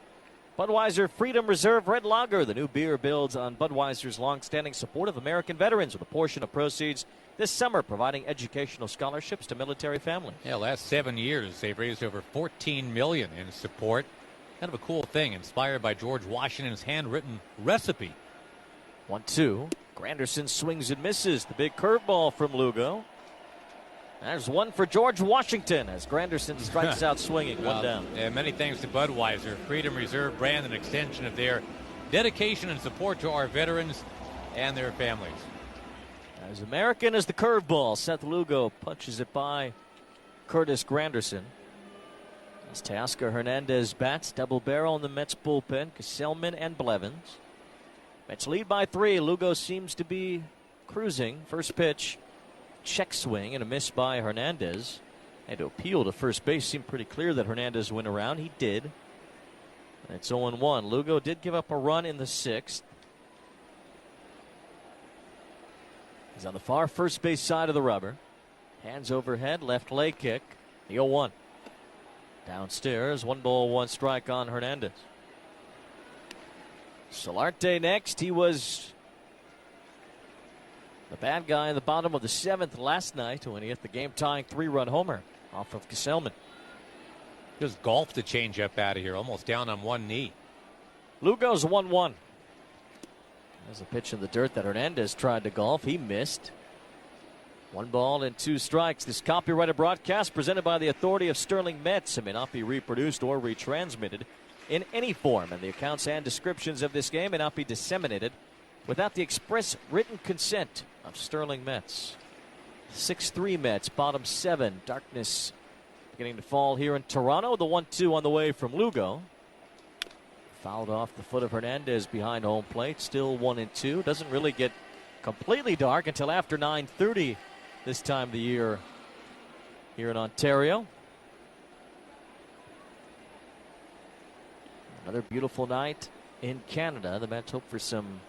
Budweiser Freedom Reserve Red Lager. The new beer builds on Budweiser's long-standing support of American veterans with a portion of proceeds this summer providing educational scholarships to military families. Yeah, last 7 years they've raised over $14 million in support. Kind of a cool thing, inspired by George Washington's handwritten recipe. 1-2. Granderson swings and misses. The big curveball from Lugo. There's one for George Washington as Granderson strikes out swinging. 1 down. And many thanks to Budweiser. Freedom Reserve brand, an extension of their dedication and support to our veterans and their families. As American as the curveball, Seth Lugo punches it by Curtis Granderson. As Teoscar Hernandez bats, double barrel in the Mets bullpen, Kesselman and Blevins. Mets lead by 3. Lugo seems to be cruising. First pitch, check swing and a miss by Hernandez. Had to appeal to first base. Seemed pretty clear that Hernandez went around. He did. And it's 0-1. Lugo did give up a run in the 6th. He's on the far first base side of the rubber. Hands overhead, left leg kick. The 0-1. Downstairs, 1 ball, 1 strike on Hernandez. Solarte next. He was the bad guy in the bottom of the 7th last night when he hit the game-tying 3-run homer off of Kesselman. Just golfed the changeup out of here, almost down on 1 knee. Lugo's 1-1. There's a pitch in the dirt that Hernandez tried to golf. He missed. 1 ball and 2 strikes. This copyrighted broadcast presented by the authority of Sterling Mets and may not be reproduced or retransmitted in any form, and the accounts and descriptions of this game may not be disseminated without the express written consent of Sterling Mets. 6-3 Mets, bottom 7. Darkness beginning to fall here in Toronto. The 1-2 on the way from Lugo. Fouled off the foot of Hernandez behind home plate. Still 1-2. Doesn't really get completely dark until after 9:30 this time of the year here in Ontario. Another beautiful night in Canada. The Mets hope for some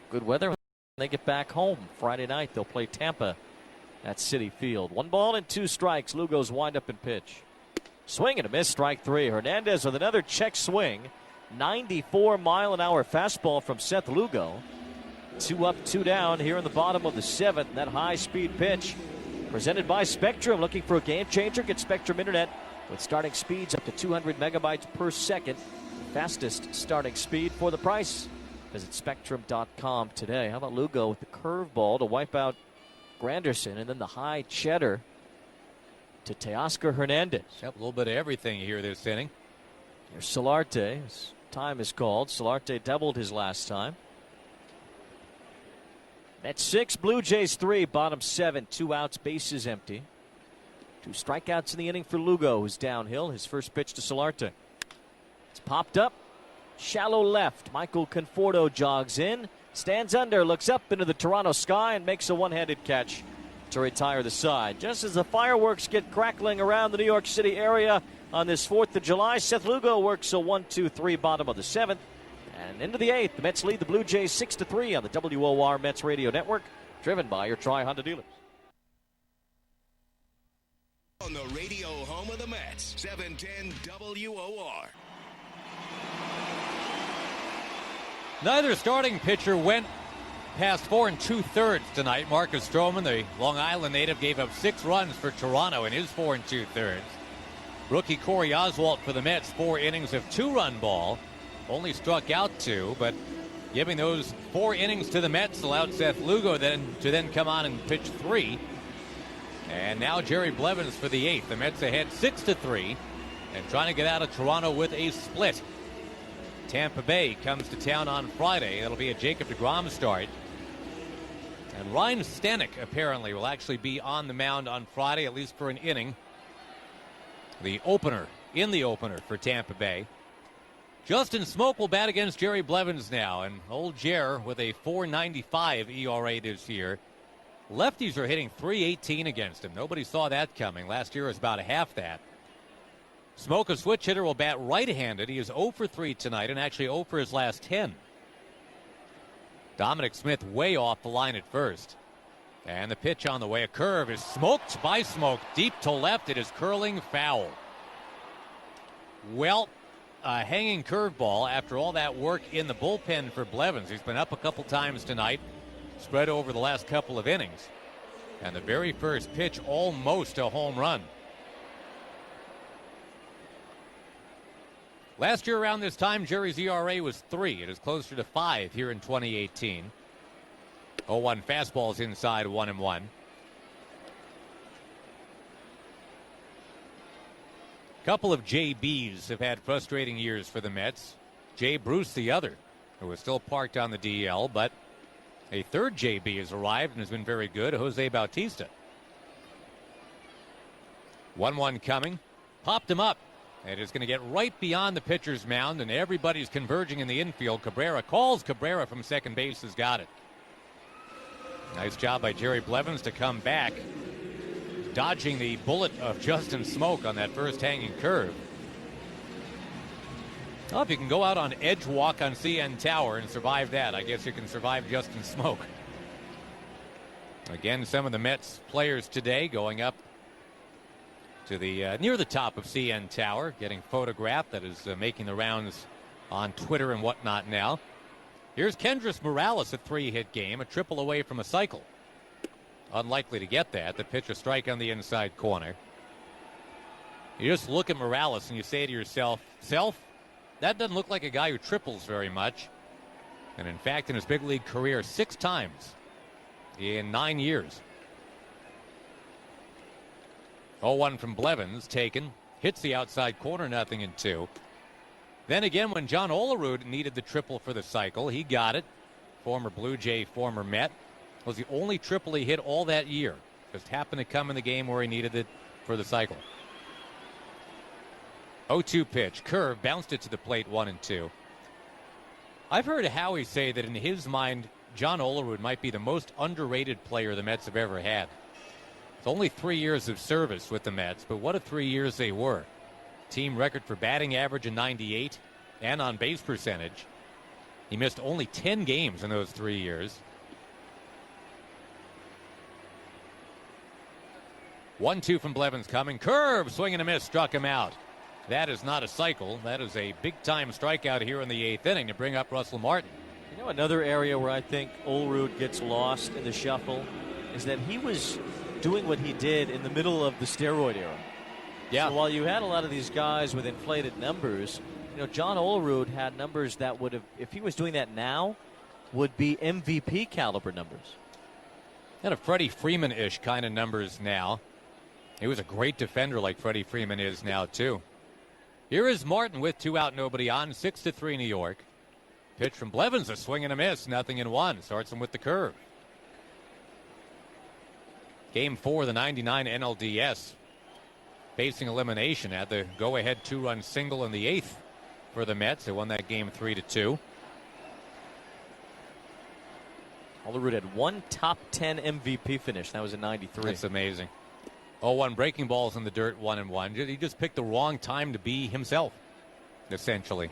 good weather when they get back home. Friday night they'll play Tampa at Citi Field. 1 ball and 2 strikes. Lugo's windup and pitch. Swing and a miss, strike 3. Hernandez with another check swing. 94-mile-an-hour fastball from Seth Lugo. 2 up, 2 down here in the bottom of the 7th. That high-speed pitch presented by Spectrum. Looking for a game changer? Get Spectrum Internet with starting speeds up to 200 megabytes per second. Fastest starting speed for the price. Visit Spectrum.com today. How about Lugo with the curveball to wipe out Granderson, and then the high cheddar to Teoscar Hernandez. Yep, a little bit of everything here this inning. Here's Solarte. His time is called. Solarte doubled his last time. That's 6, Blue Jays 3, bottom 7, 2 outs, bases empty. 2 strikeouts in the inning for Lugo, who's downhill. His first pitch to Solarte. It's popped up, shallow left. Michael Conforto jogs in, Stands under, looks up into the Toronto sky, and makes a one-handed catch to retire the side. Just as the fireworks get crackling around the New York City area on this 4th of July, Seth Lugo works a 1-2-3 bottom of the 7th. And into the 8th, the Mets lead the Blue Jays 6-3 on the WOR Mets Radio Network, driven by your Tri-Honda dealers. On the radio home of the Mets, 710 WOR. Neither starting pitcher went past 4 2/3 tonight. Marcus Stroman, the Long Island native, gave up 6 runs for Toronto in his 4 2/3. Rookie Corey Oswalt for the Mets, 4 innings of 2-run ball. Only struck out 2, but giving those 4 innings to the Mets allowed Seth Lugo to come on and pitch 3. And now Jerry Blevins for the 8th. The Mets ahead 6-3 and trying to get out of Toronto with a split. Tampa Bay comes to town on Friday. That'll be a Jacob deGrom start. And Ryan Stanek apparently will actually be on the mound on Friday, at least for an inning. The opener for Tampa Bay. Justin Smoak will bat against Jerry Blevins now, and old Jer with a 4.95 ERA this year. Lefties are hitting .318 against him. Nobody saw that coming. Last year was about a half that. Smoak, a switch hitter, will bat right-handed. He is 0 for 3 tonight and actually 0 for his last 10. Dominic Smith way off the line at first. And the pitch on the way. A curve is smoked by Smoak. Deep to left. It is curling foul. Well, a hanging curveball after all that work in the bullpen for Blevins. He's been up a couple times tonight, spread over the last couple of innings. And the very first pitch, almost a home run. Last year around this time, Jerry's ERA was 3. It is closer to 5 here in 2018. 0-1 fastballs inside 1-1. Couple of JBs have had frustrating years for the Mets. Jay Bruce, the other, who was still parked on the DL, but a third JB has arrived and has been very good, Jose Bautista. 1-1 coming. Popped him up. And it's going to get right beyond the pitcher's mound, and everybody's converging in the infield. Cabrera calls. Cabrera from second base has got it. Nice job by Jerry Blevins to come back, dodging the bullet of Justin Smoak on that first hanging curve. Well, if you can go out on edge walk on CN Tower and survive that, I guess you can survive Justin Smoak. Again, some of the Mets players today going up to the near the top of CN Tower, getting photographed. That is making the rounds on Twitter and whatnot now. Here's Kendrys Morales, a 3-hit game, a triple away from a cycle. Unlikely to get that. The pitch, a strike on the inside corner. You just look at Morales and you say to yourself, that doesn't look like a guy who triples very much. And in fact, in his big league career, 6 times in 9 years. 0-1 from Blevins, taken. Hits the outside corner, 0-2. Then again, when John Olerud needed the triple for the cycle, he got it. Former Blue Jay, former Met. Was the only triple he hit all that year. Just happened to come in the game where he needed it for the cycle. 0-2 pitch. Curve, bounced it to the plate, 1-2. I've heard Howie say that in his mind, John Olerud might be the most underrated player the Mets have ever had. It's only 3 years of service with the Mets, but what a 3 years they were. Team record for batting average in 98 and on base percentage. He missed only 10 games in those 3 years. 1-2 from Blevins coming. Curve, swing and a miss, struck him out. That is not a cycle. That is a big-time strikeout here in the 8th inning to bring up Russell Martin. You know, another area where I think Olerud gets lost in the shuffle is that he was doing what he did in the middle of the steroid era. Yeah. So while you had a lot of these guys with inflated numbers, you know, John Olerud had numbers that would have, if he was doing that now, would be MVP caliber numbers. Had a Freddie Freeman-ish kind of numbers now. He was a great defender like Freddie Freeman is now, too. Here is Martin with 2 out, nobody on. 6-3 New York. Pitch from Blevins, a swing and a miss. 0-1. Starts him with the curve. Game 4 of the 99 NLDS. Facing elimination. Had the go-ahead 2-run single in the 8th for the Mets. They won that game 3-2. Olerud had one top 10 MVP finish. That was in 93. That's amazing. 0-1 breaking balls in the dirt, 1-1. He just picked the wrong time to be himself, essentially.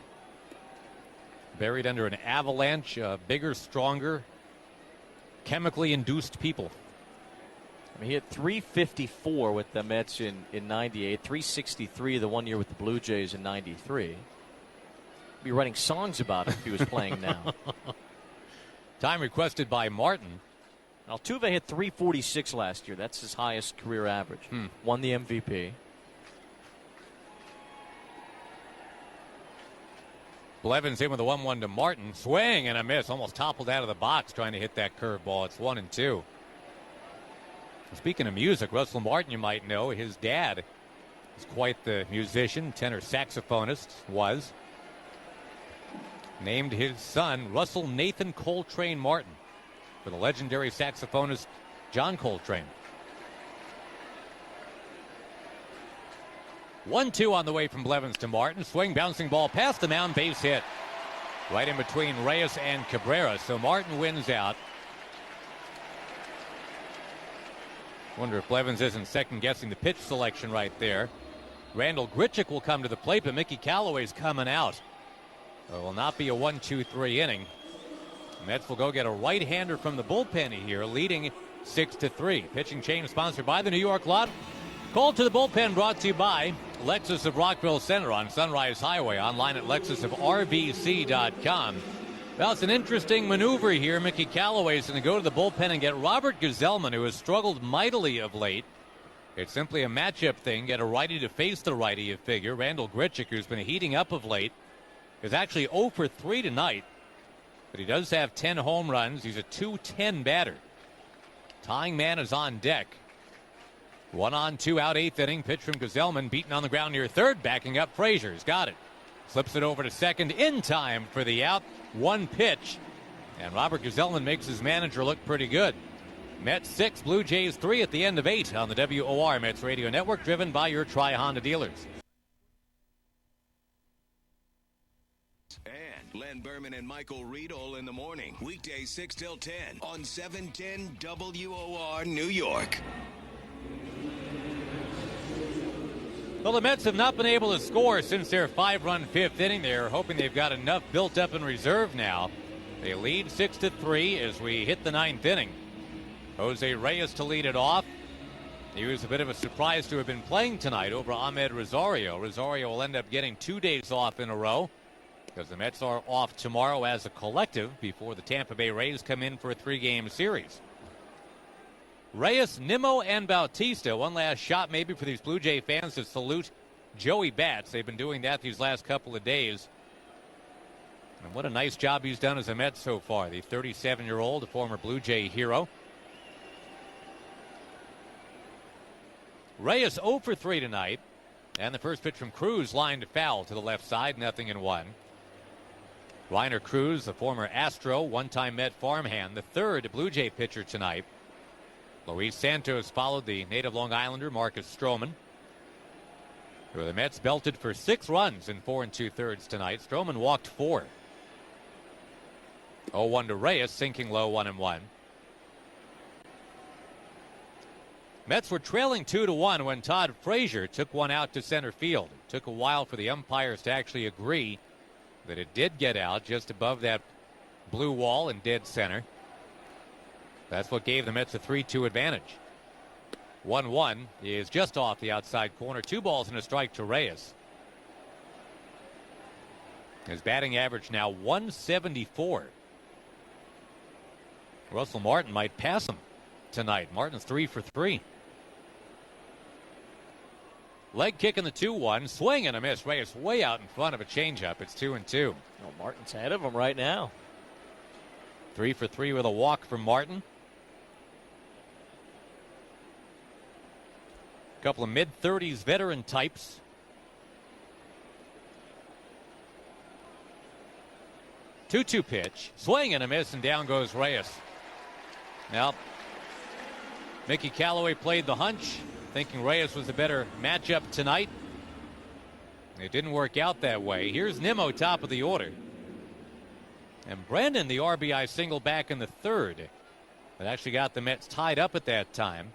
Buried under an avalanche, bigger, stronger, chemically induced people. I mean, he had 354 with the Mets in 98, 363 the 1 year with the Blue Jays in 93. Be writing songs about him if he was playing now. Time requested by Martin. Altuve hit 346 last year. That's his highest career average. Won the MVP. Blevins in with a 1-1 to Martin. Swing and a miss. Almost toppled out of the box trying to hit that curveball. It's 1-2. Speaking of music, Russell Martin, you might know, his dad is quite the musician, tenor saxophonist, was. Named his son Russell Nathan Coltrane Martin for the legendary saxophonist John Coltrane. 1-2 on the way from Blevins to Martin. Swing, bouncing ball past the mound, base hit. Right in between Reyes and Cabrera. So Martin wins out. Wonder if Blevins isn't second-guessing the pitch selection right there. Randall Grichuk will come to the plate, but Mickey Callaway's coming out. It will not be a 1-2-3 inning. The Mets will go get a right-hander from the bullpen here, leading 6-3. Pitching change sponsored by the New York Lot. Call to the bullpen brought to you by Lexus of Rockville Center on Sunrise Highway. Online at lexusofrbc.com. Well, it's an interesting maneuver here. Mickey Callaway is going to go to the bullpen and get Robert Gesellman, who has struggled mightily of late. It's simply a matchup thing. Get a righty to face the righty, you figure. Randall Grichuk, who's been heating up of late, is actually 0 for 3 tonight. But he does have 10 home runs. He's a .210 batter. Tying man is on deck. 1-2 out, 8th inning. Pitch from Gesellman, beaten on the ground near third. Backing up, Frazier's got it. Slips it over to second in time for the out. One pitch. And Robert Gesellman makes his manager look pretty good. Mets 6, Blue Jays 3 at the end of 8 on the WOR Mets Radio Network, driven by your Tri-Honda dealers. And Len Berman and Michael Riedel in the morning. Weekdays 6 till 10 on 710 WOR New York. Well, the Mets have not been able to score since their 5-run 5th inning. They're hoping they've got enough built up in reserve now. They lead 6-3 as we hit the 9th inning. Jose Reyes to lead it off. He was a bit of a surprise to have been playing tonight over Ahmed Rosario. Rosario will end up getting 2 days off in a row because the Mets are off tomorrow as a collective before the Tampa Bay Rays come in for a 3-game series. Reyes, Nimmo, and Bautista. One last shot maybe for these Blue Jay fans to salute Joey Bats. They've been doing that these last couple of days. And what a nice job he's done as a Met so far. The 37-year-old, a former Blue Jay hero. Reyes 0 for 3 tonight. And the first pitch from Cruz lined foul to the left side, 0-1. Reiner Cruz, the former Astro, one-time Met farmhand, the third Blue Jay pitcher tonight. Luis Santos followed the native Long Islander Marcus Stroman. The Mets belted for 6 runs in 4 2/3 tonight. Stroman walked 4. 0-1 to Reyes, sinking low, 1-1. Mets were trailing 2-1 when Todd Frazier took one out to center field. It took a while for the umpires to actually agree that it did get out just above that blue wall in dead center. That's what gave the Mets a 3-2 advantage. 1-1 is just off the outside corner. 2 balls and a strike to Reyes. His batting average now 174. Russell Martin might pass him tonight. Martin's 3 for 3. Leg kick in the 2-1. Swing and a miss. Reyes way out in front of a changeup. It's 2-2. Oh, Martin's ahead of him right now. 3 for 3 with a walk from Martin. Couple of mid-30s veteran types. Two-two pitch. Swing and a miss, and down goes Reyes. Now, Mickey Callaway played the hunch, thinking Reyes was a better matchup tonight. It didn't work out that way. Here's Nimmo, top of the order. And Brandon, the RBI single back in the 3rd. It actually got the Mets tied up at that time.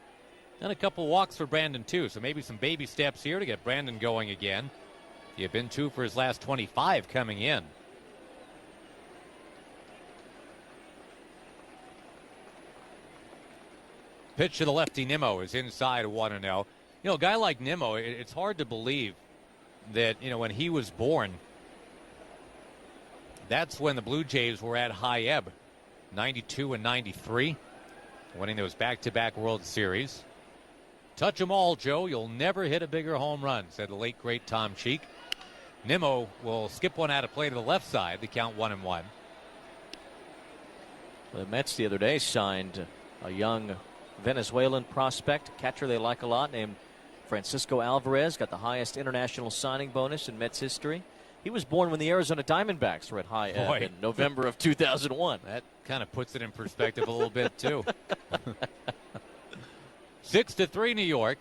And a couple walks for Brandon, too. So maybe some baby steps here to get Brandon going again. He had been 2 for his last 25 coming in. Pitch to the lefty Nimmo is inside 1-0. You know, a guy like Nimmo, it's hard to believe that, you know, when he was born, that's when the Blue Jays were at high ebb. 92 and 93, winning those back-to-back World Series. Touch 'em all, Joe. You'll never hit a bigger home run, said the late, great Tom Cheek. Nimmo will skip one out of play to the left side. The count 1-1. The Mets the other day signed a young Venezuelan prospect, catcher they like a lot, named Francisco Alvarez. Got the highest international signing bonus in Mets history. He was born when the Arizona Diamondbacks were at high ebb in November of 2001. That kind of puts it in perspective a little bit, too. 6-3 New York.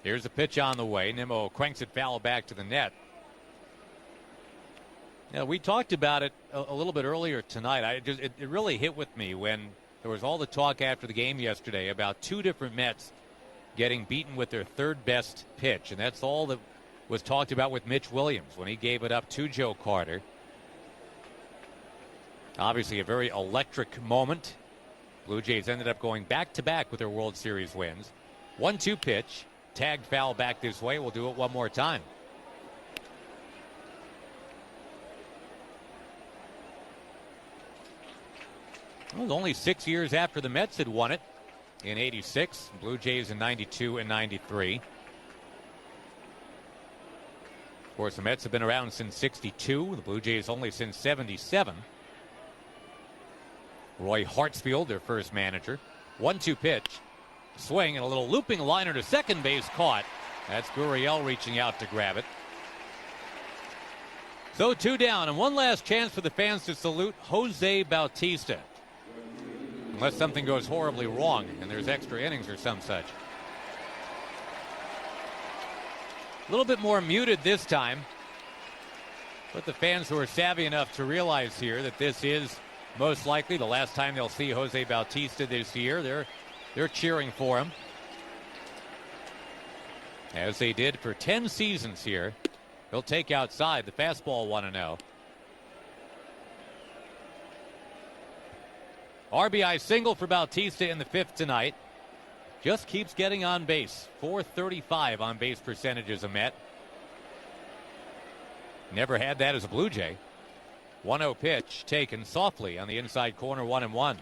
Here's a pitch on the way. Nimmo cranks it foul back to the net. Now, we talked about it a little bit earlier tonight. It really hit with me when there was all the talk after the game yesterday about two different Mets getting beaten with their third best pitch. And that's all that was talked about with Mitch Williams when he gave it up to Joe Carter. Obviously a very electric moment. Blue Jays ended up going back-to-back with their World Series wins. 1-2 pitch. Tagged foul back this way. We'll do it one more time. Well, it was only 6 years after the Mets had won it in 86. Blue Jays in 92 and 93. Of course, the Mets have been around since 62. The Blue Jays only since 77. Roy Hartsfield, their first manager. 1-2 pitch. Swing and a little looping liner to second base, caught. That's Gurriel reaching out to grab it. So 2 down, and one last chance for the fans to salute Jose Bautista. Unless something goes horribly wrong and there's extra innings or some such. A little bit more muted this time. But the fans who are savvy enough to realize here that this is most likely the last time they'll see Jose Bautista this year, they're cheering for him. As they did for 10 seasons here. He'll take outside the fastball 1-0. RBI single for Bautista in the 5th tonight. Just keeps getting on base. .435 on base percentage as a Met. Never had that as a Blue Jay. 1-0 pitch taken softly on the inside corner, 1-1.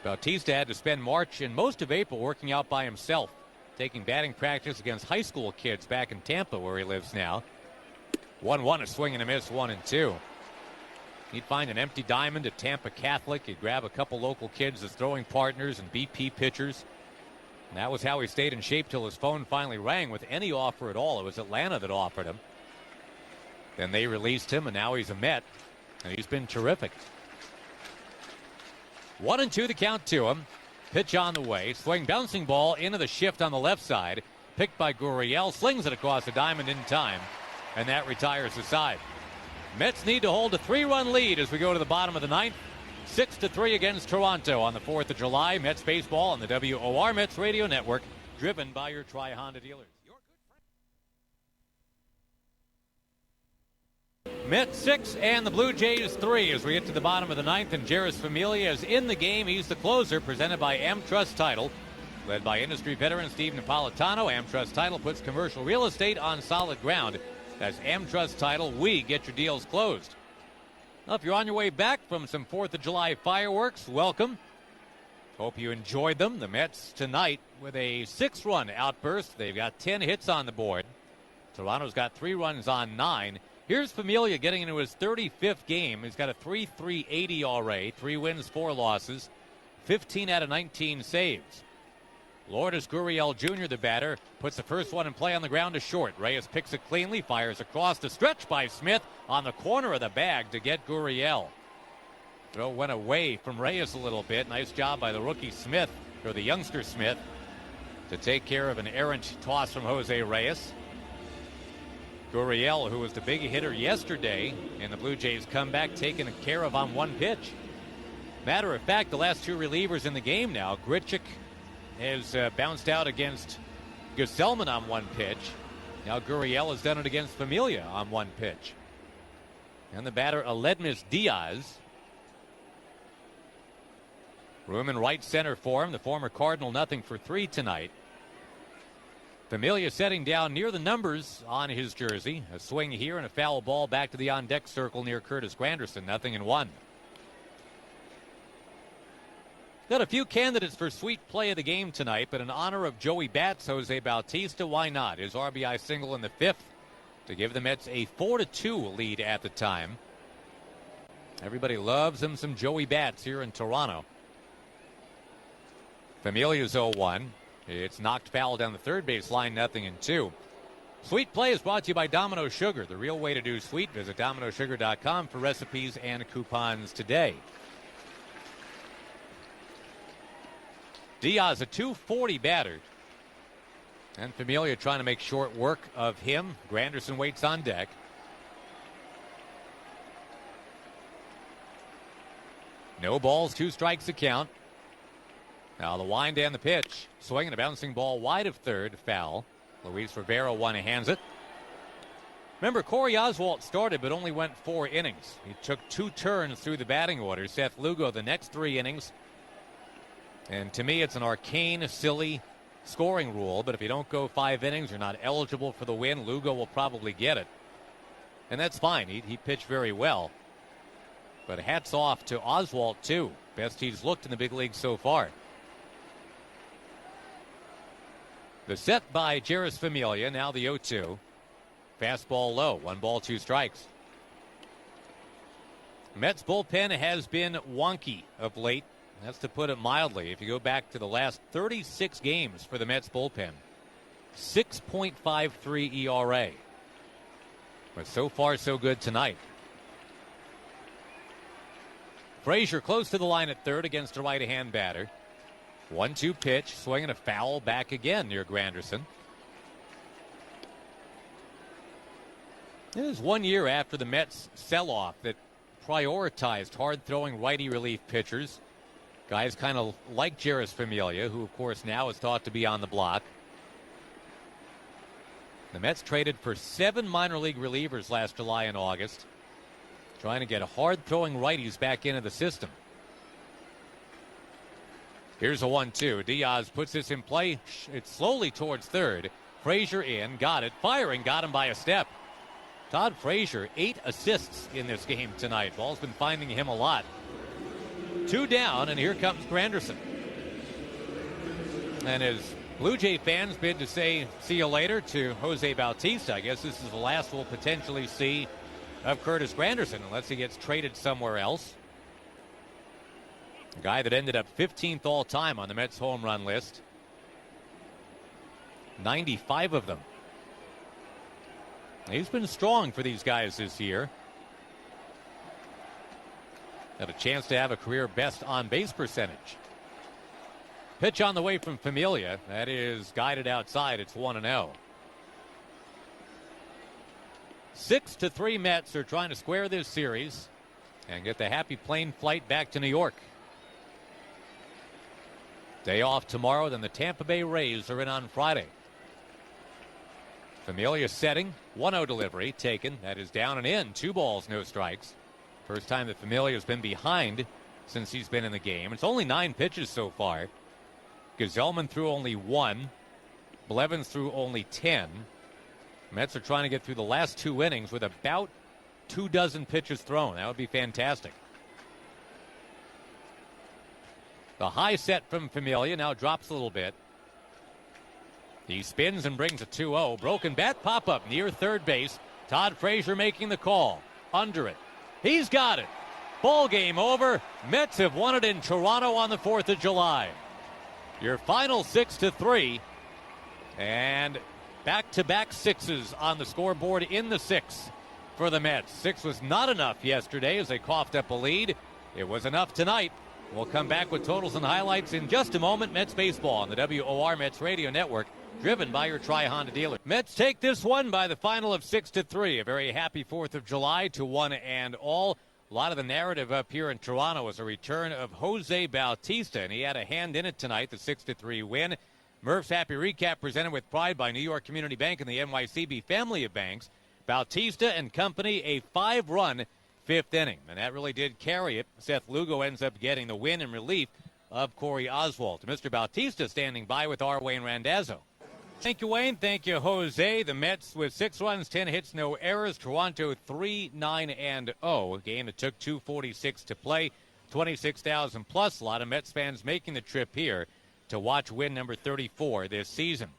Bautista had to spend March and most of April working out by himself, taking batting practice against high school kids back in Tampa where he lives now. 1-1, a swing and a miss, 1-2. He'd find an empty diamond at Tampa Catholic. He'd grab a couple local kids as throwing partners and BP pitchers. And that was how he stayed in shape till his phone finally rang with any offer at all. It was Atlanta that offered him. Then they released him, and now he's a Met. And he's been terrific. 1-2 the count to him. Pitch on the way. Swing, bouncing ball into the shift on the left side. Picked by Gurriel. Slings it across the diamond in time. And that retires the side. Mets need to hold a 3-run lead as we go to the bottom of the 9th. 6-3 against Toronto on the 4th of July. Mets baseball on the WOR Mets Radio Network, driven by your Tri-Honda dealers. Mets 6 and the Blue Jays 3 as we get to the bottom of the 9th, and Jeurys Familia is in the game. He's the closer, presented by AmTrust Title. Led by industry veteran Steve Napolitano, AmTrust Title puts commercial real estate on solid ground. As AmTrust Title, we get your deals closed. Well, if you're on your way back from some 4th of July fireworks, welcome. Hope you enjoyed them. The Mets tonight with a 6-run outburst. They've got 10 hits on the board. Toronto's got 3 runs on 9. Here's Familia getting into his 35th game. He's got a 3.380 ERA, 3 wins, 4 losses, 15 out of 19 saves. Lourdes Gurriel Jr., the batter, puts the first one in play on the ground to short. Reyes picks it cleanly, fires across the stretch by Smith on the corner of the bag to get Gurriel. Throw went away from Reyes a little bit. Nice job by the rookie Smith, or the youngster Smith, to take care of an errant toss from Jose Reyes. Gurriel, who was the big hitter yesterday in the Blue Jays comeback, taken care of on one pitch. Matter of fact, the last two relievers in the game now, Grichuk has bounced out against Gesellman on one pitch. Now Gurriel has done it against Familia on one pitch. And the batter, Aledmys Diaz. Room in right center for him. The former Cardinal, 0-for-3 tonight. Familia setting down near the numbers on his jersey. A swing here and a foul ball back to the on-deck circle near Curtis Granderson. 0-1. Got a few candidates for sweet play of the game tonight, but in honor of Joey Bats, Jose Bautista, why not? His RBI single in the 5th to give the Mets a 4-2 lead at the time. Everybody loves him some Joey Bats here in Toronto. Familia's 0-1. It's knocked foul down the third base line, 0-2. Sweet play is brought to you by Domino Sugar. The real way to do sweet. Visit dominosugar.com for recipes and coupons today. Diaz, a .240 batter. And Familia trying to make short work of him. Granderson waits on deck. No balls, 2 strikes to count. Now the wind and the pitch. Swing and a bouncing ball wide of third. Foul. Luis Rivera one-hands it. Remember, Corey Oswalt started but only went 4 innings. He took 2 turns through the batting order. Seth Lugo the next 3 innings. And to me, it's an arcane, silly scoring rule. But if you don't go 5 innings, you're not eligible for the win. Lugo will probably get it. And that's fine. He pitched very well. But hats off to Oswalt, too. Best he's looked in the big league so far. The set by Jeurys Familia, now the 0-2. Fastball low, 1 ball, 2 strikes. Mets bullpen has been wonky of late. That's to put it mildly. If you go back to the last 36 games for the Mets bullpen, 6.53 ERA. But so far, so good tonight. Frazier close to the line at third against a right-hand batter. 1-2 pitch, swinging a foul back again near Granderson. It is 1 year after the Mets sell-off that prioritized hard-throwing righty relief pitchers. Guys kind of like Jeurys Familia, who of course now is thought to be on the block. The Mets traded for 7 minor league relievers last July and August, trying to get hard-throwing righties back into the system. Here's a 1-2. Diaz puts this in play. It's slowly towards third. Frazier in, got it, firing, got him by a step. Todd Frazier, 8 assists in this game tonight. Ball's been finding him a lot. 2 down, and here comes Granderson. And as Blue Jay fans bid to say see you later to Jose Bautista, I guess this is the last we'll potentially see of Curtis Granderson unless he gets traded somewhere else. A guy that ended up 15th all time on the Mets home run list. 95 of them. He's been strong for these guys this year. Had a chance to have a career best on base percentage. Pitch on the way from Familia. That is guided outside. It's 1-0. 6-3 Mets are trying to square this series and get the happy plane flight back to New York. Day off tomorrow, then the Tampa Bay Rays are in on Friday. Familia setting, 1-0 delivery taken. That is down and in. 2 balls, no strikes. First time that Familia has been behind since he's been in the game. It's only 9 pitches so far. Gesellman threw only 1. Blevins threw only 10. Mets are trying to get through the last 2 innings with about 24 pitches thrown. That would be fantastic. The high set from Familia now drops a little bit. He spins and brings a 2-0. Broken bat pop-up near third base. Todd Frazier making the call. Under it. He's got it. Ball game over. Mets have won it in Toronto on the 4th of July. Your final 6-3. And back-to-back 6s on the scoreboard in the 6th for the Mets. 6 was not enough yesterday as they coughed up a lead. It was enough tonight. We'll come back with totals and highlights in just a moment. Mets baseball on the WOR Mets Radio Network, driven by your Tri-Honda dealer. Mets take this one by the final of 6-3. A very happy 4th of July to one and all. A lot of the narrative up here in Toronto was a return of Jose Bautista, and he had a hand in it tonight, the 6-3 win. Murph's Happy Recap presented with pride by New York Community Bank and the NYCB family of banks. Bautista and company, a 5-run 5th inning, and that really did carry it. Seth Lugo ends up getting the win in relief of Corey Oswalt. Mr. Bautista standing by with our Wayne Randazzo. Thank you, Wayne. Thank you, Jose. The Mets with 6 runs, 10 hits, no errors. Toronto 3-9-0. A game that took 2:46 to play. 26,000 plus. A lot of Mets fans making the trip here to watch win number 34 this season.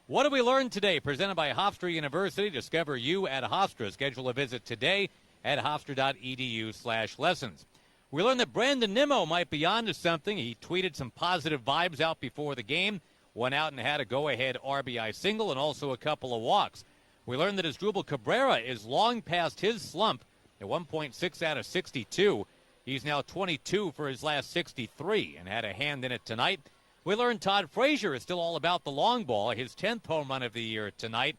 What did we learn today? Presented by Hofstra University. Discover you at Hofstra. Schedule a visit today at hofstra.edu/lessons. We learned that Brandon Nimmo might be onto something. He tweeted some positive vibes out before the game. Went out and had a go-ahead RBI single and also a couple of walks. We learned that Asdrubal Cabrera is long past his slump at 1.6 out of 62. He's now 22 for his last 63 and had a hand in it tonight. We learned Todd Frazier is still all about the long ball, his 10th home run of the year tonight.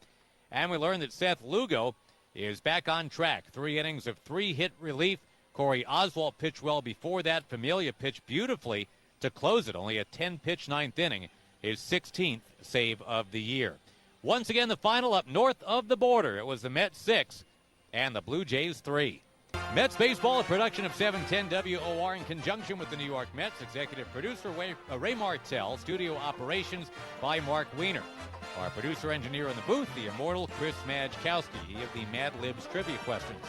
And we learned that Seth Lugo is back on track. 3 innings of 3-hit relief. Corey Oswalt pitched well before that. Familia pitched beautifully to close it. Only a 10-pitch 9th inning. His 16th save of the year. Once again, the final up north of the border. It was the Mets 6 and the Blue Jays 3. Mets baseball, a production of 710 WOR in conjunction with the New York Mets. Executive producer Ray Martell. Studio operations by Mark Wiener. Our producer engineer in the booth, the immortal Chris Majkowski. He of the Mad Libs trivia questions.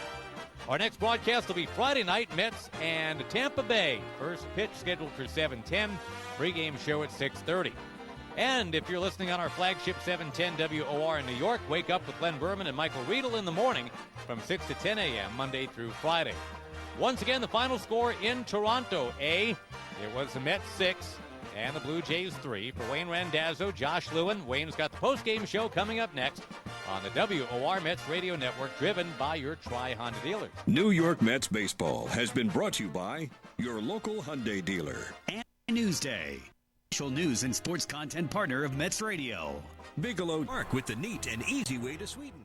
Our next broadcast will be Friday night, Mets and Tampa Bay. First pitch scheduled for 7:10. Pre-game show at 6:30. And if you're listening on our flagship 710 WOR in New York, wake up with Len Berman and Michael Riedel in the morning from 6 to 10 a.m. Monday through Friday. Once again, the final score in Toronto, it was the Mets 6 and the Blue Jays 3. For Wayne Randazzo, Josh Lewin, Wayne's got the post-game show coming up next on the WOR Mets Radio Network, driven by your Tri-Honda dealers. New York Mets baseball has been brought to you by your local Hyundai dealer. And Newsday, official news and sports content partner of Mets Radio. Bigelow Park with the neat and easy way to Sweden.